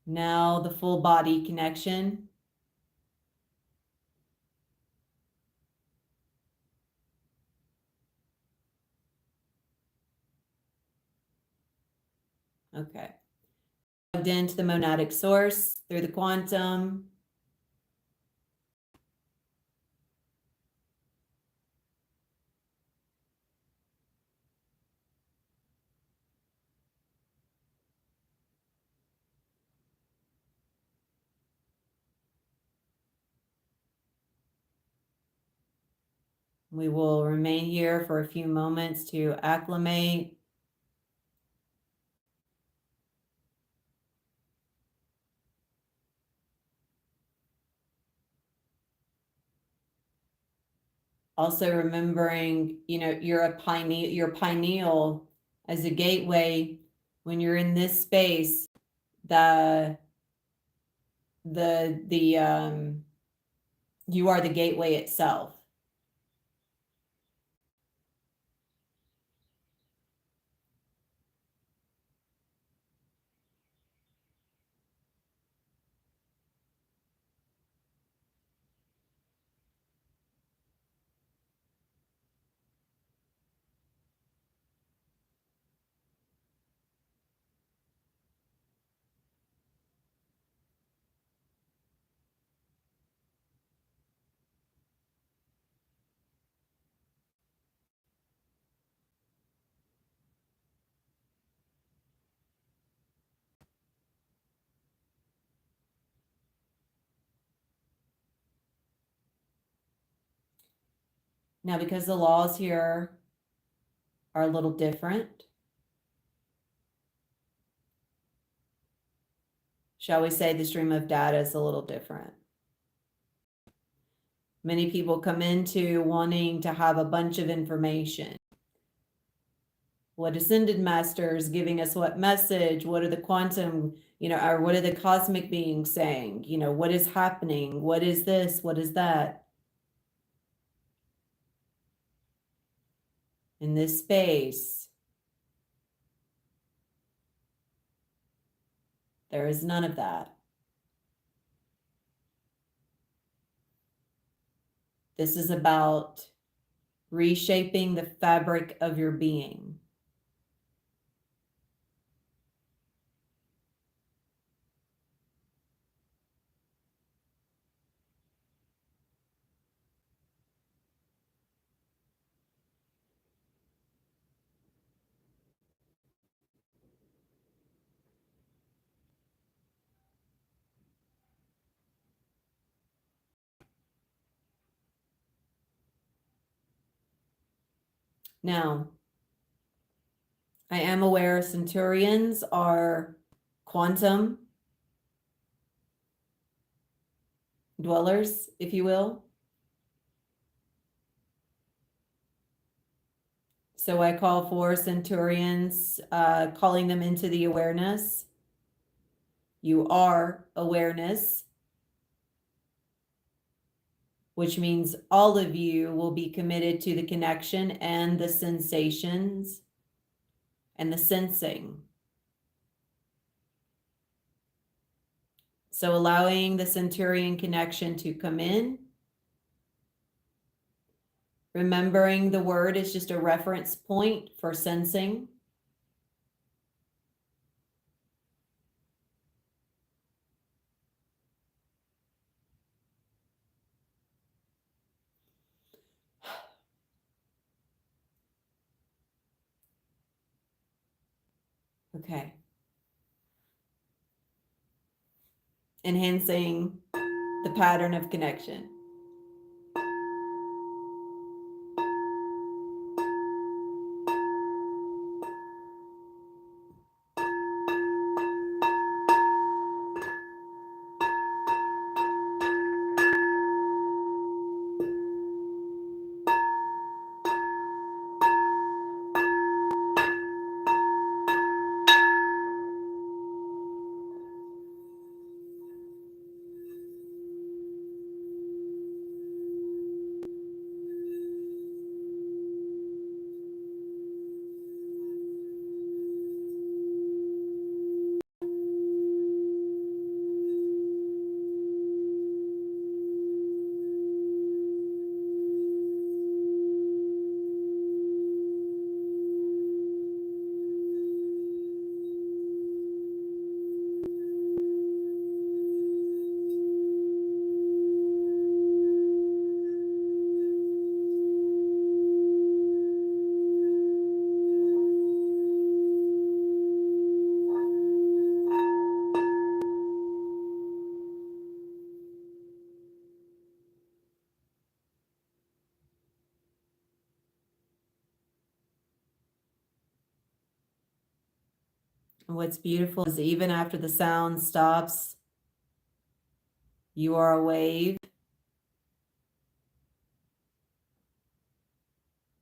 Now the full body connection. Okay. Plugged into the monadic source through the quantum. We will remain here for a few moments to acclimate. Also remembering, your pineal as a gateway. When you're in this space, the you are the gateway itself. Now, because the laws here are a little different, shall we say the stream of data is a little different. Many people come into wanting to have a bunch of information. What ascended masters giving us what message? What are the quantum, or what are the cosmic beings saying? What is happening? What is this? What is that? In this space, there is none of that. This is about reshaping the fabric of your being. Now, I am aware centurions are quantum dwellers, if you will. So I call for centurions, calling them into the awareness. You are awareness, which means all of you will be committed to the connection and the sensations and the sensing. So allowing the centurion connection to come in. Remembering the word is just a reference point for sensing. Okay. Enhancing the pattern of connection. And what's beautiful is even after the sound stops, you are a wave,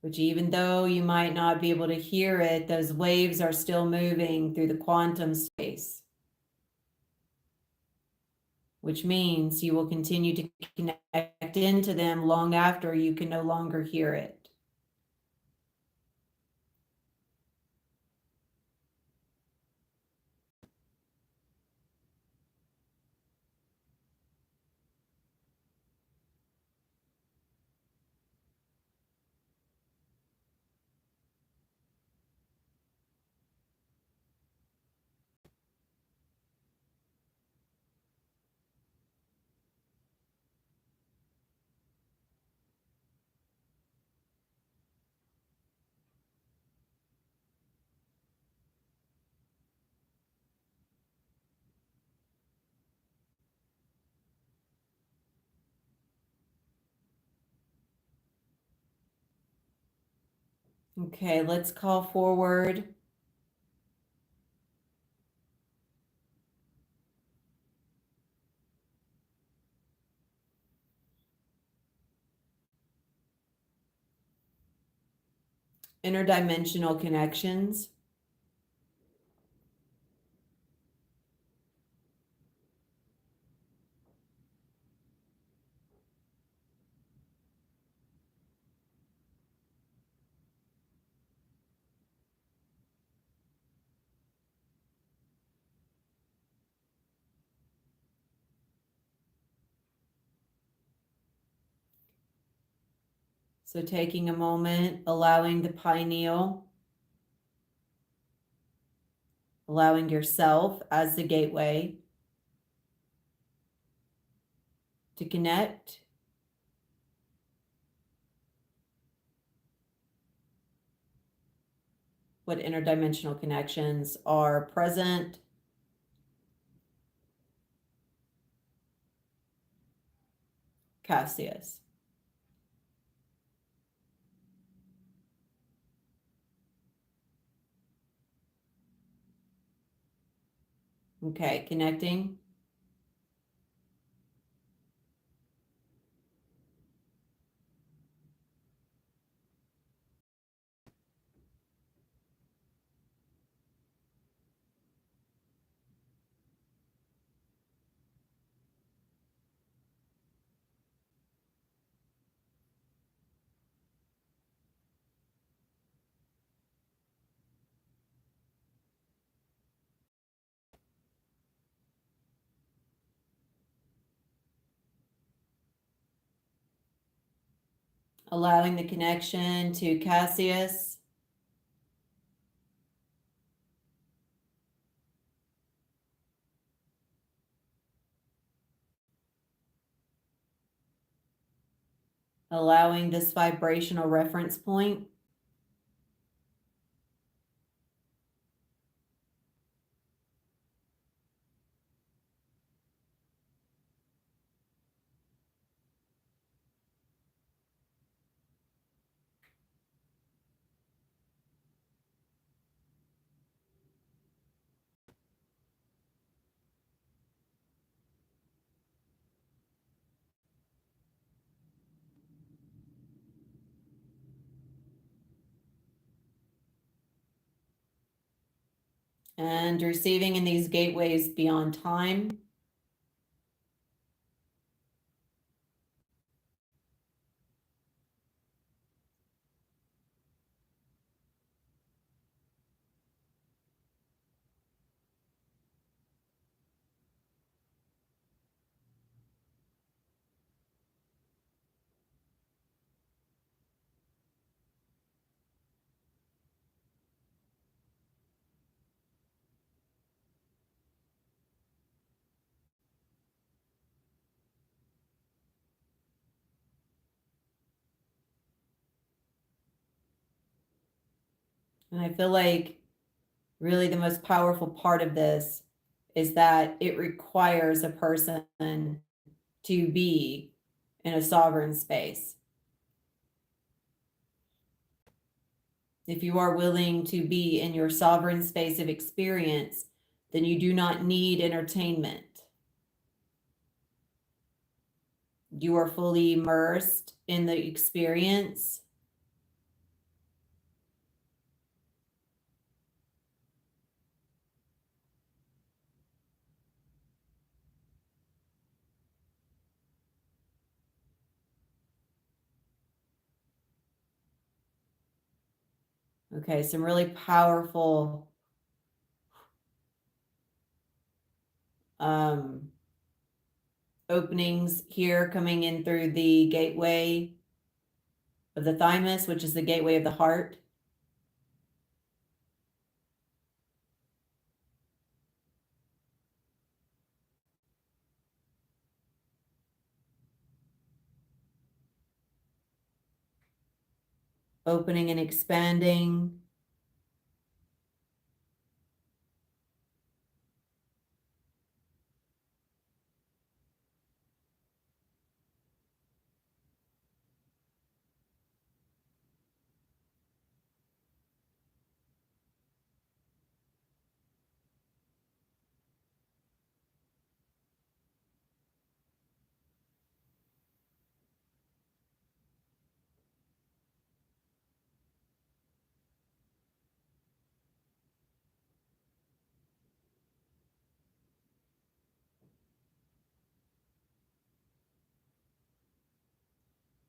which even though you might not be able to hear it, those waves are still moving through the quantum space, which means you will continue to connect into them long after you can no longer hear it. Okay, let's call forward interdimensional connections. So taking a moment, allowing the pineal, allowing yourself as the gateway to connect. What interdimensional connections are present. Cassius. Okay, connecting. Allowing the connection to Cassius. Allowing this vibrational reference point And receiving in these gateways beyond time. And I feel like really the most powerful part of this is that it requires a person to be in a sovereign space. If you are willing to be in your sovereign space of experience, then you do not need entertainment. You are fully immersed in the experience. Okay, some really powerful openings here coming in through the gateway of the thymus, which is the gateway of the heart. Opening and expanding.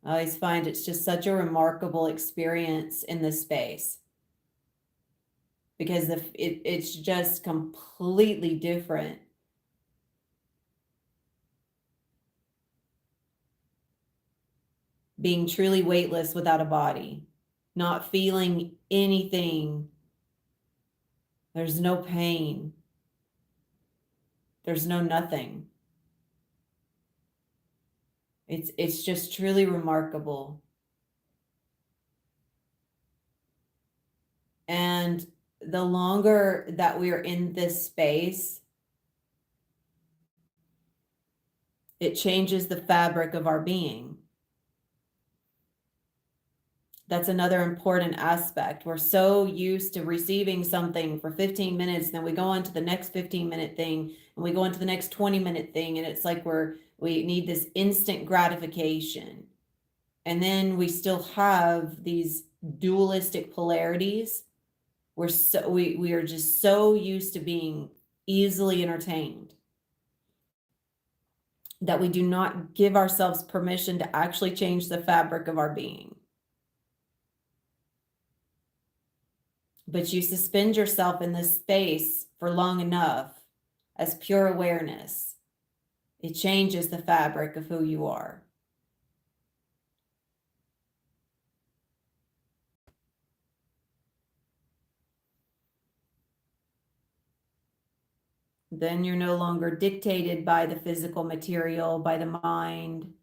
I always find it's just such a remarkable experience in this space because it's just completely different. Being truly weightless without a body, not feeling anything. There's no pain. There's no nothing. It's just truly remarkable. And the longer that we're in this space, it changes the fabric of our being. That's another important aspect. We're so used to receiving something for 15 minutes, then we go on to the next 15-minute thing, and we go into the next 20-minute thing, and it's like we need this instant gratification. And then we still have these dualistic polarities. We are just so used to being easily entertained that we do not give ourselves permission to actually change the fabric of our being. But you suspend yourself in this space for long enough as pure awareness, it changes the fabric of who you are. Then you're no longer dictated by the physical material, by the mind.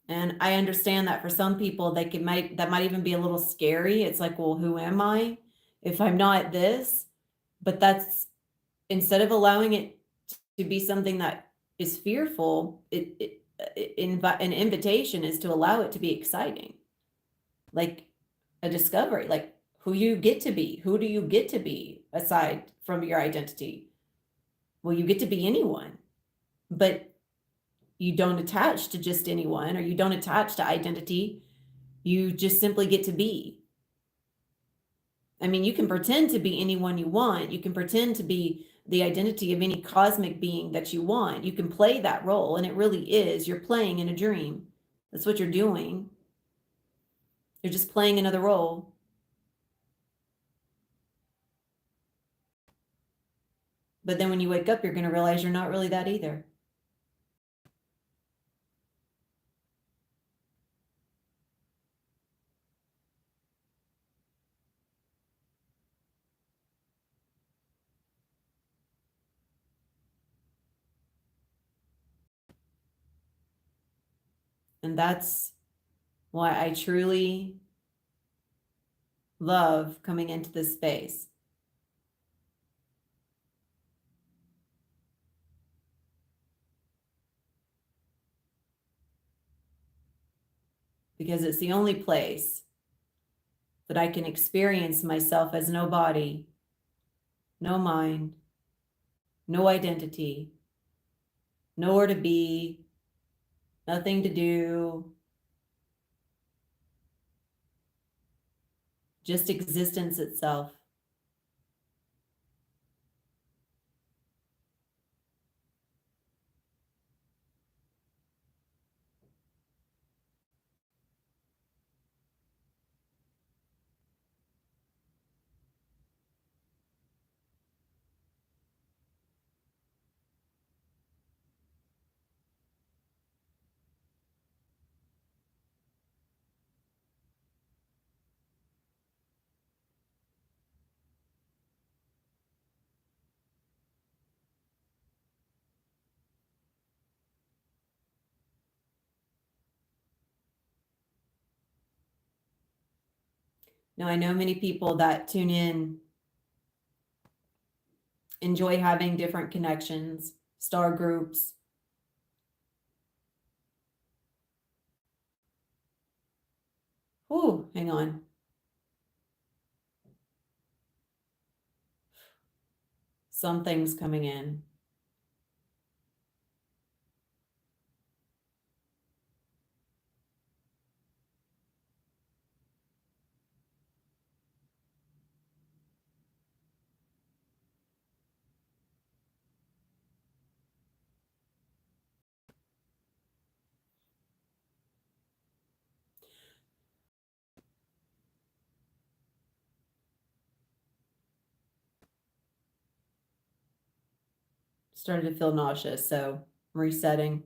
And I understand that for some people, that might even be a little scary. It's like, well, who am I if I'm not this? But that's, instead of allowing it to be something that is fearful, an invitation is to allow it to be exciting, like a discovery, like who you get to be. Who do you get to be aside from your identity? Well, you get to be anyone, but you don't attach to just anyone, or you don't attach to identity. You just simply get to be. I mean, you can pretend to be anyone you want. You can pretend to be the identity of any cosmic being that you want. You can play that role, and it really is. You're playing in a dream. That's what you're doing. You're just playing another role. But then when you wake up, you're going to realize you're not really that either. And that's why I truly love coming into this space. Because it's the only place that I can experience myself as no body, no mind, no identity, nowhere to be, nothing to do, just existence itself. Now, I know many people that tune in enjoy having different connections, star groups. Ooh, hang on. Something's coming in. Started to feel nauseous, so I'm resetting.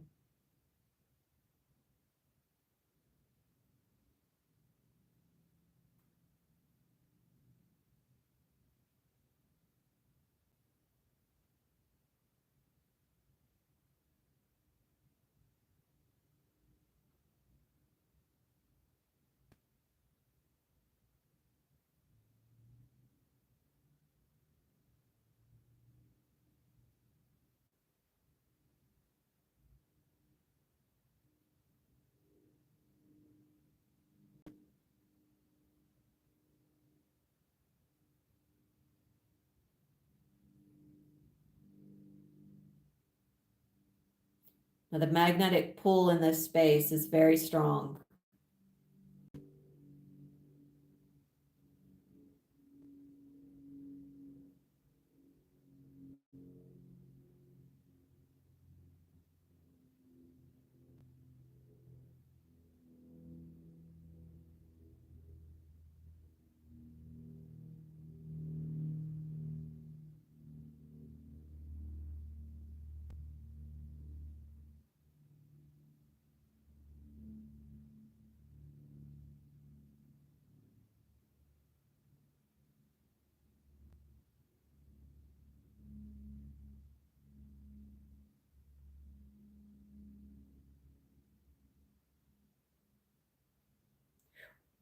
Now, the magnetic pull in this space is very strong.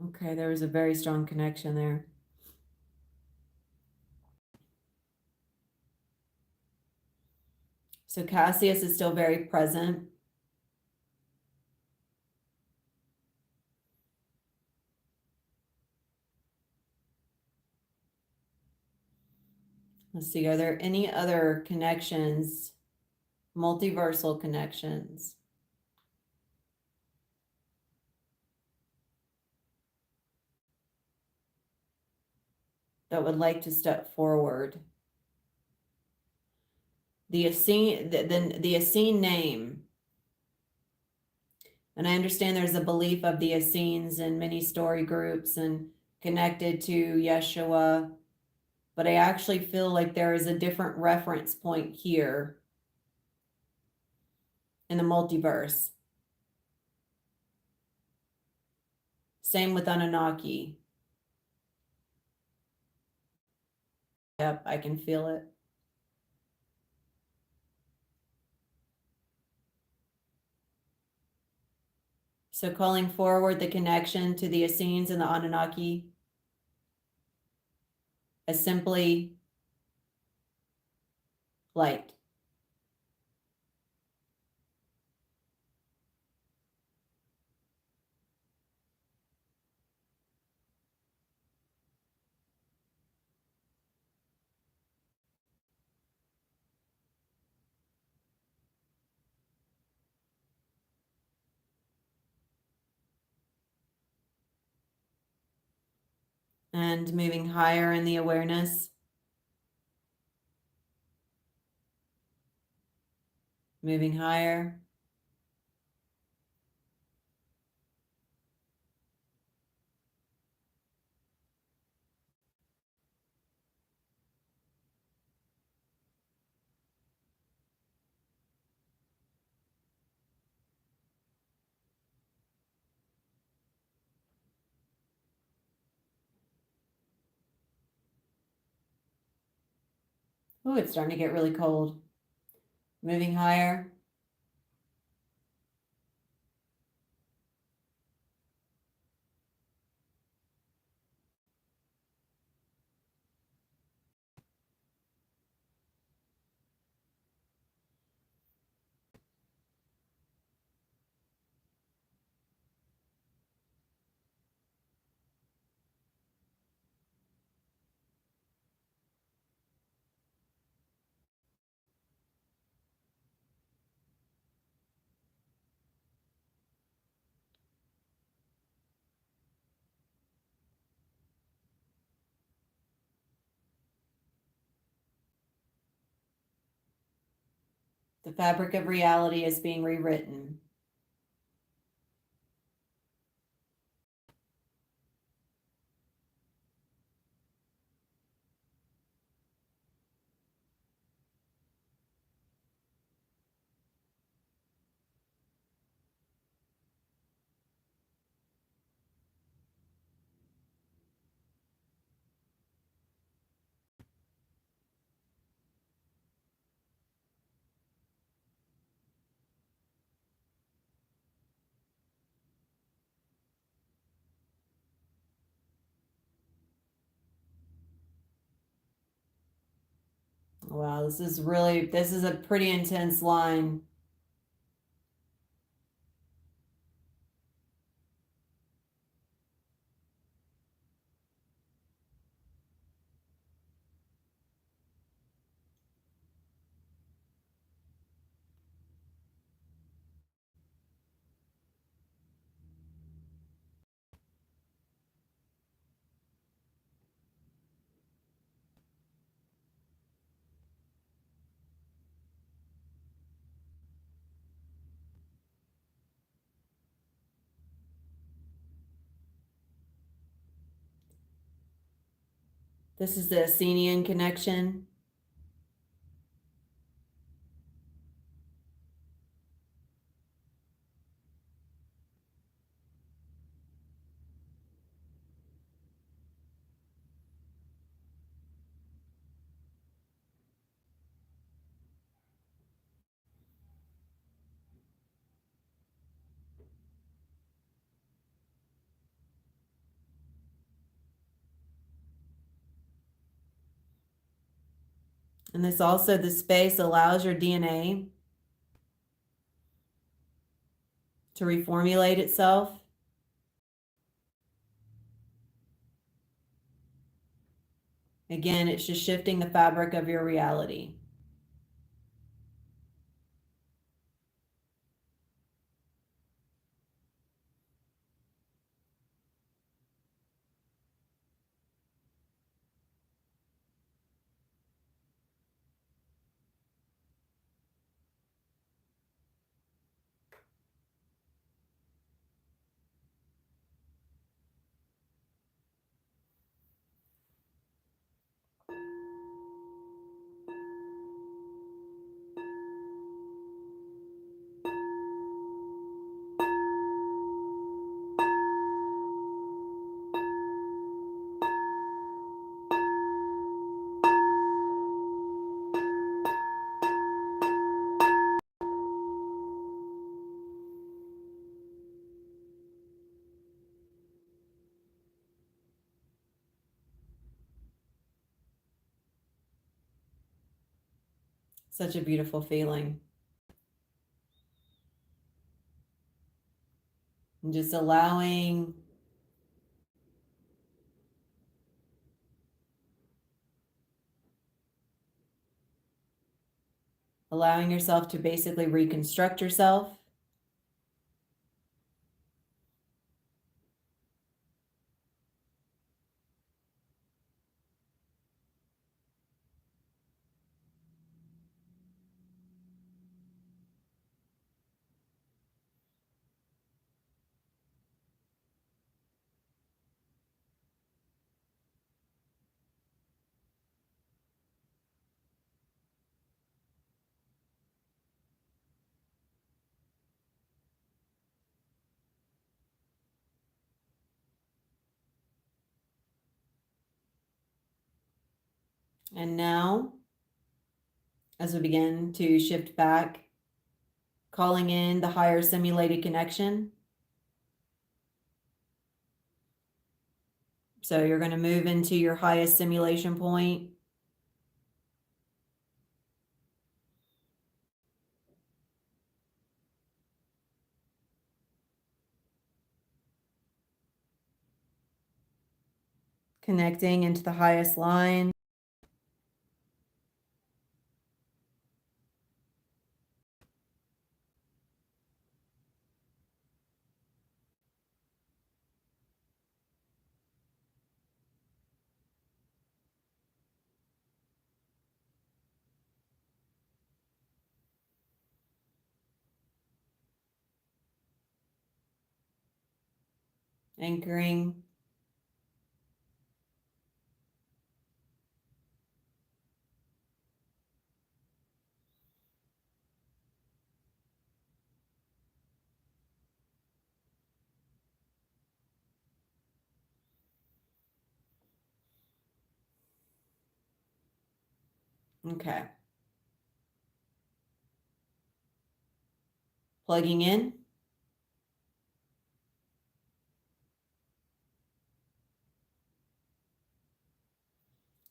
Okay, there was a very strong connection there. So Cassius is still very present. Let's see, are there any other connections, multiversal connections? that would like to step forward. The Essene name, and I understand there's a belief of the Essenes in many story groups and connected to Yeshua, but I actually feel like there is a different reference point here in the multiverse. Same with Anunnaki. Yep, I can feel it. So calling forward the connection to the Essenes and the Anunnaki as simply light. And moving higher in the awareness. Moving higher. Oh, it's starting to get really cold. Moving higher. The fabric of reality is being rewritten. Wow, this is a pretty intense line. This is the Essenian connection. And this also, the space allows your DNA to reformulate itself. Again, it's just shifting the fabric of your reality. Such a beautiful feeling. And just allowing yourself to basically reconstruct yourself. And now, as we begin to shift back, calling in the higher simulated connection. So you're going to move into your highest simulation point. Connecting into the highest line. Anchoring. Okay. Plugging in.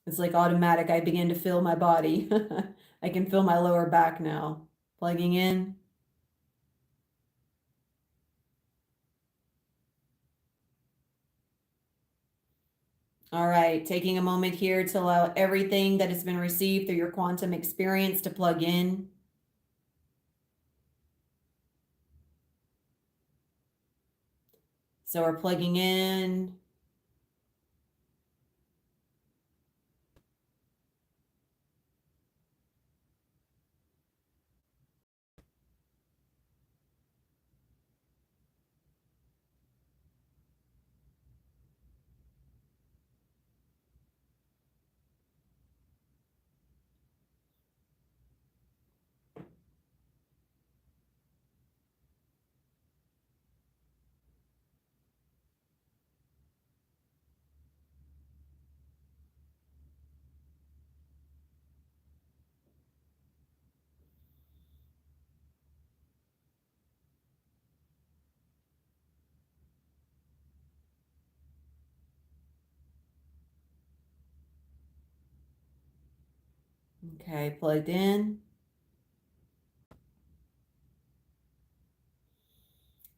It's like automatic. I begin to feel my body. I can feel my lower back now. Plugging in. All right, taking a moment here to allow everything that has been received through your quantum experience to plug in. So we're plugging in. Okay, plugged in.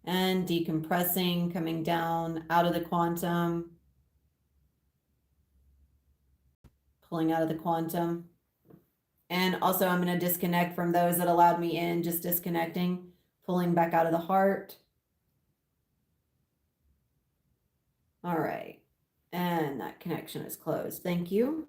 And decompressing, coming down out of the quantum, pulling out of the quantum. And also I'm going to disconnect from those that allowed me in, just disconnecting, pulling back out of the heart. All right. And that connection is closed. Thank you.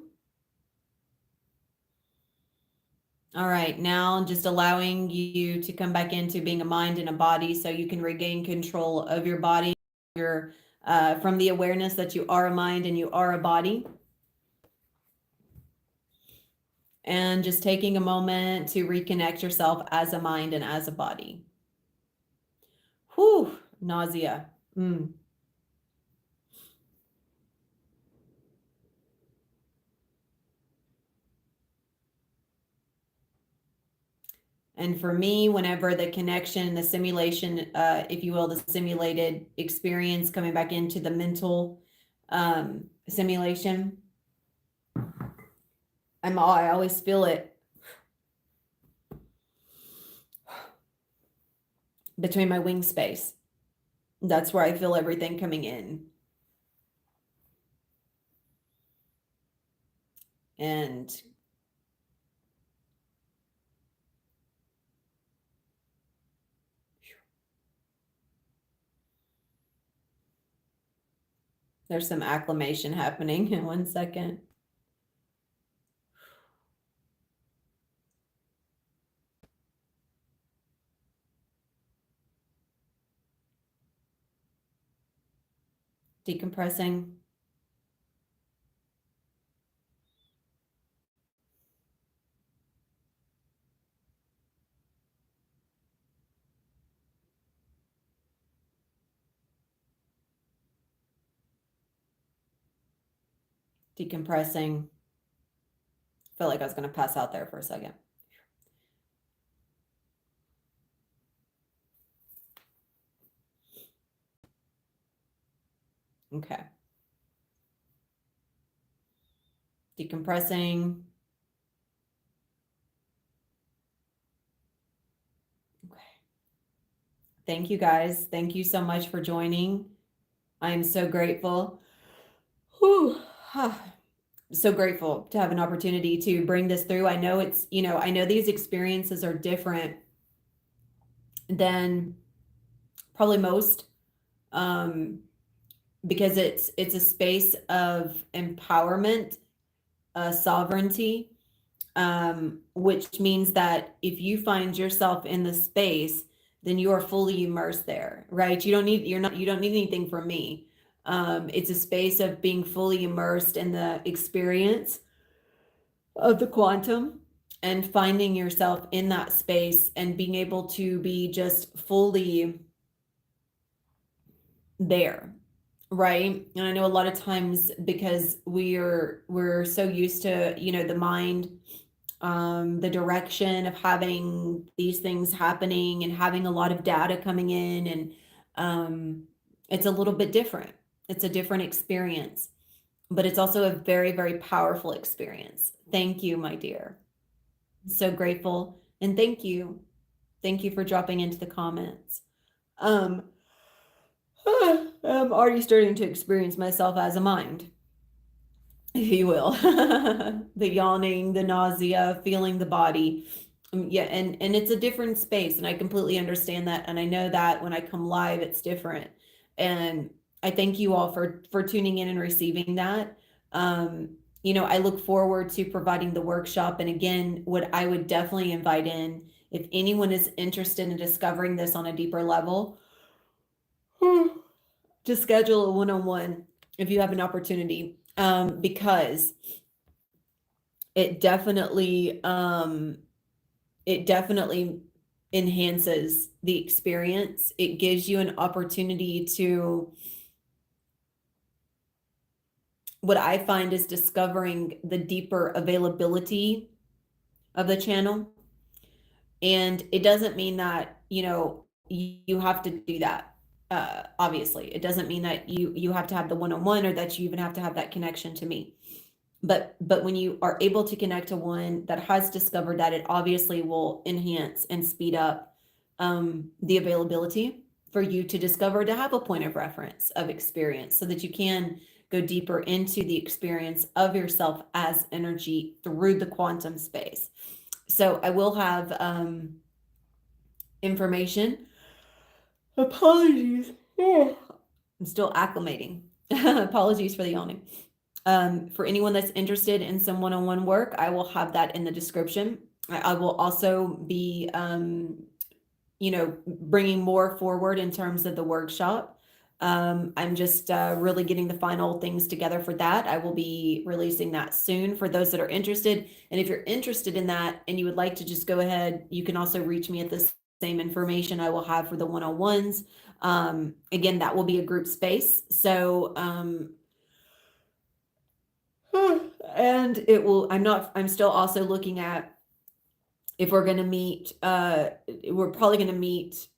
All right, now just allowing you to come back into being a mind and a body so you can regain control of your body, from the awareness that you are a mind and you are a body. And just taking a moment to reconnect yourself as a mind and as a body. Whew, nausea. And for me, whenever the connection, the simulation, if you will, the simulated experience coming back into the mental simulation, I always feel it. between my wing space. That's where I feel everything coming in. And there's some acclimation happening in 1 second. Decompressing. Decompressing. Felt like I was going to pass out there for a second. Okay. Decompressing. Okay. Thank you guys. Thank you so much for joining. I am so grateful. Whew. So grateful to have an opportunity to bring this through. I know it's, I know these experiences are different than probably most, because it's a space of empowerment, sovereignty, which means that if you find yourself in the space, then you are fully immersed there, right? You don't need anything from me. It's a space of being fully immersed in the experience of the quantum and finding yourself in that space and being able to be just fully there, right? And I know a lot of times, because we're so used to, the mind, the direction of having these things happening and having a lot of data coming in, and it's a little bit different. It's a different experience, but it's also a very, very powerful experience. Thank you, my dear. So grateful. And thank you. Thank you for dropping into the comments. I'm already starting to experience myself as a mind, if you will. The yawning, the nausea, feeling the body. Yeah, and it's a different space, and I completely understand that. And I know that when I come live, it's different. And I thank you all for tuning in and receiving that. I look forward to providing the workshop. And again, what I would definitely invite in, if anyone is interested in discovering this on a deeper level, to schedule a one-on-one if you have an opportunity, because it definitely enhances the experience. It gives you an opportunity to, what I find is discovering the deeper availability of the channel. And it doesn't mean that, you have to do that. Obviously, it doesn't mean that you have to have the one-on-one, or that you even have to have that connection to me. But when you are able to connect to one that has discovered that, it obviously will enhance and speed up the availability for you to discover, to have a point of reference of experience, so that you can go deeper into the experience of yourself as energy through the quantum space. So I will have information. Apologies. I'm still acclimating. Apologies for the yawning. For anyone that's interested in some one-on-one work, I will have that in the description. I will also be, bringing more forward in terms of the workshop. I'm just really getting the final things together for that. I will be releasing that soon for those that are interested. And if you're interested in that and you would like to just go ahead, you can also reach me at the same information I will have for the one-on-ones. Again, that will be a group space. So, and it will, I'm still also looking at if we're going to meet, we're probably going to meet,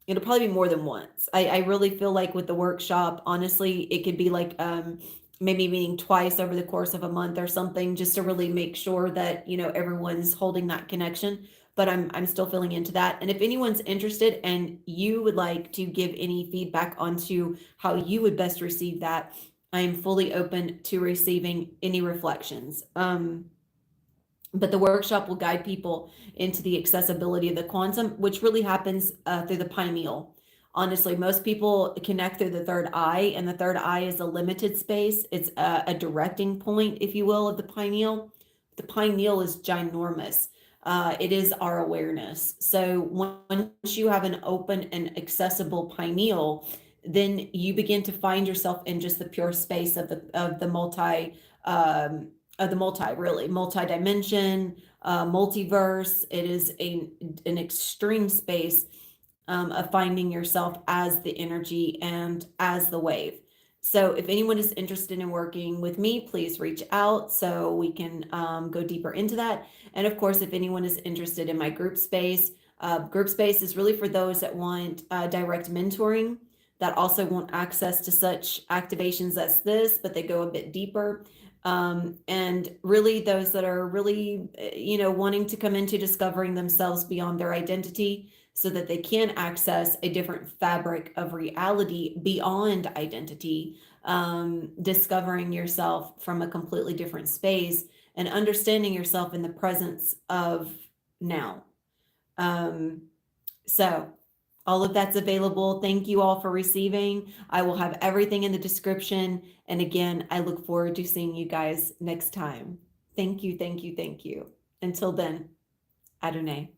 it'll probably be more than once. I really feel like with the workshop, honestly, it could be like maybe meeting twice over the course of a month or something, just to really make sure that, everyone's holding that connection. But I'm still feeling into that. And if anyone's interested and you would like to give any feedback onto how you would best receive that, I am fully open to receiving any reflections. But the workshop will guide people into the accessibility of the quantum, which really happens through the pineal. Honestly, most people connect through the third eye, and the third eye is a limited space. It's a directing point, if you will, of the pineal. The pineal is ginormous. It is our awareness. So once you have an open and accessible pineal, then you begin to find yourself in just the pure space of the um, multi, really multi-dimension, multiverse. It is an extreme space of finding yourself as the energy and as the wave. So if anyone is interested in working with me, please reach out so we can go deeper into that. And of course, if anyone is interested in my group space is really for those that want direct mentoring, that also want access to such activations as this, but they go a bit deeper. And really those that are really, wanting to come into discovering themselves beyond their identity so that they can access a different fabric of reality beyond identity, discovering yourself from a completely different space and understanding yourself in the presence of now. Um, so all of that's available. Thank you all for receiving. I will have everything in the description. And again, I look forward to seeing you guys next time. Thank you, thank you, thank you. Until then, Adonai.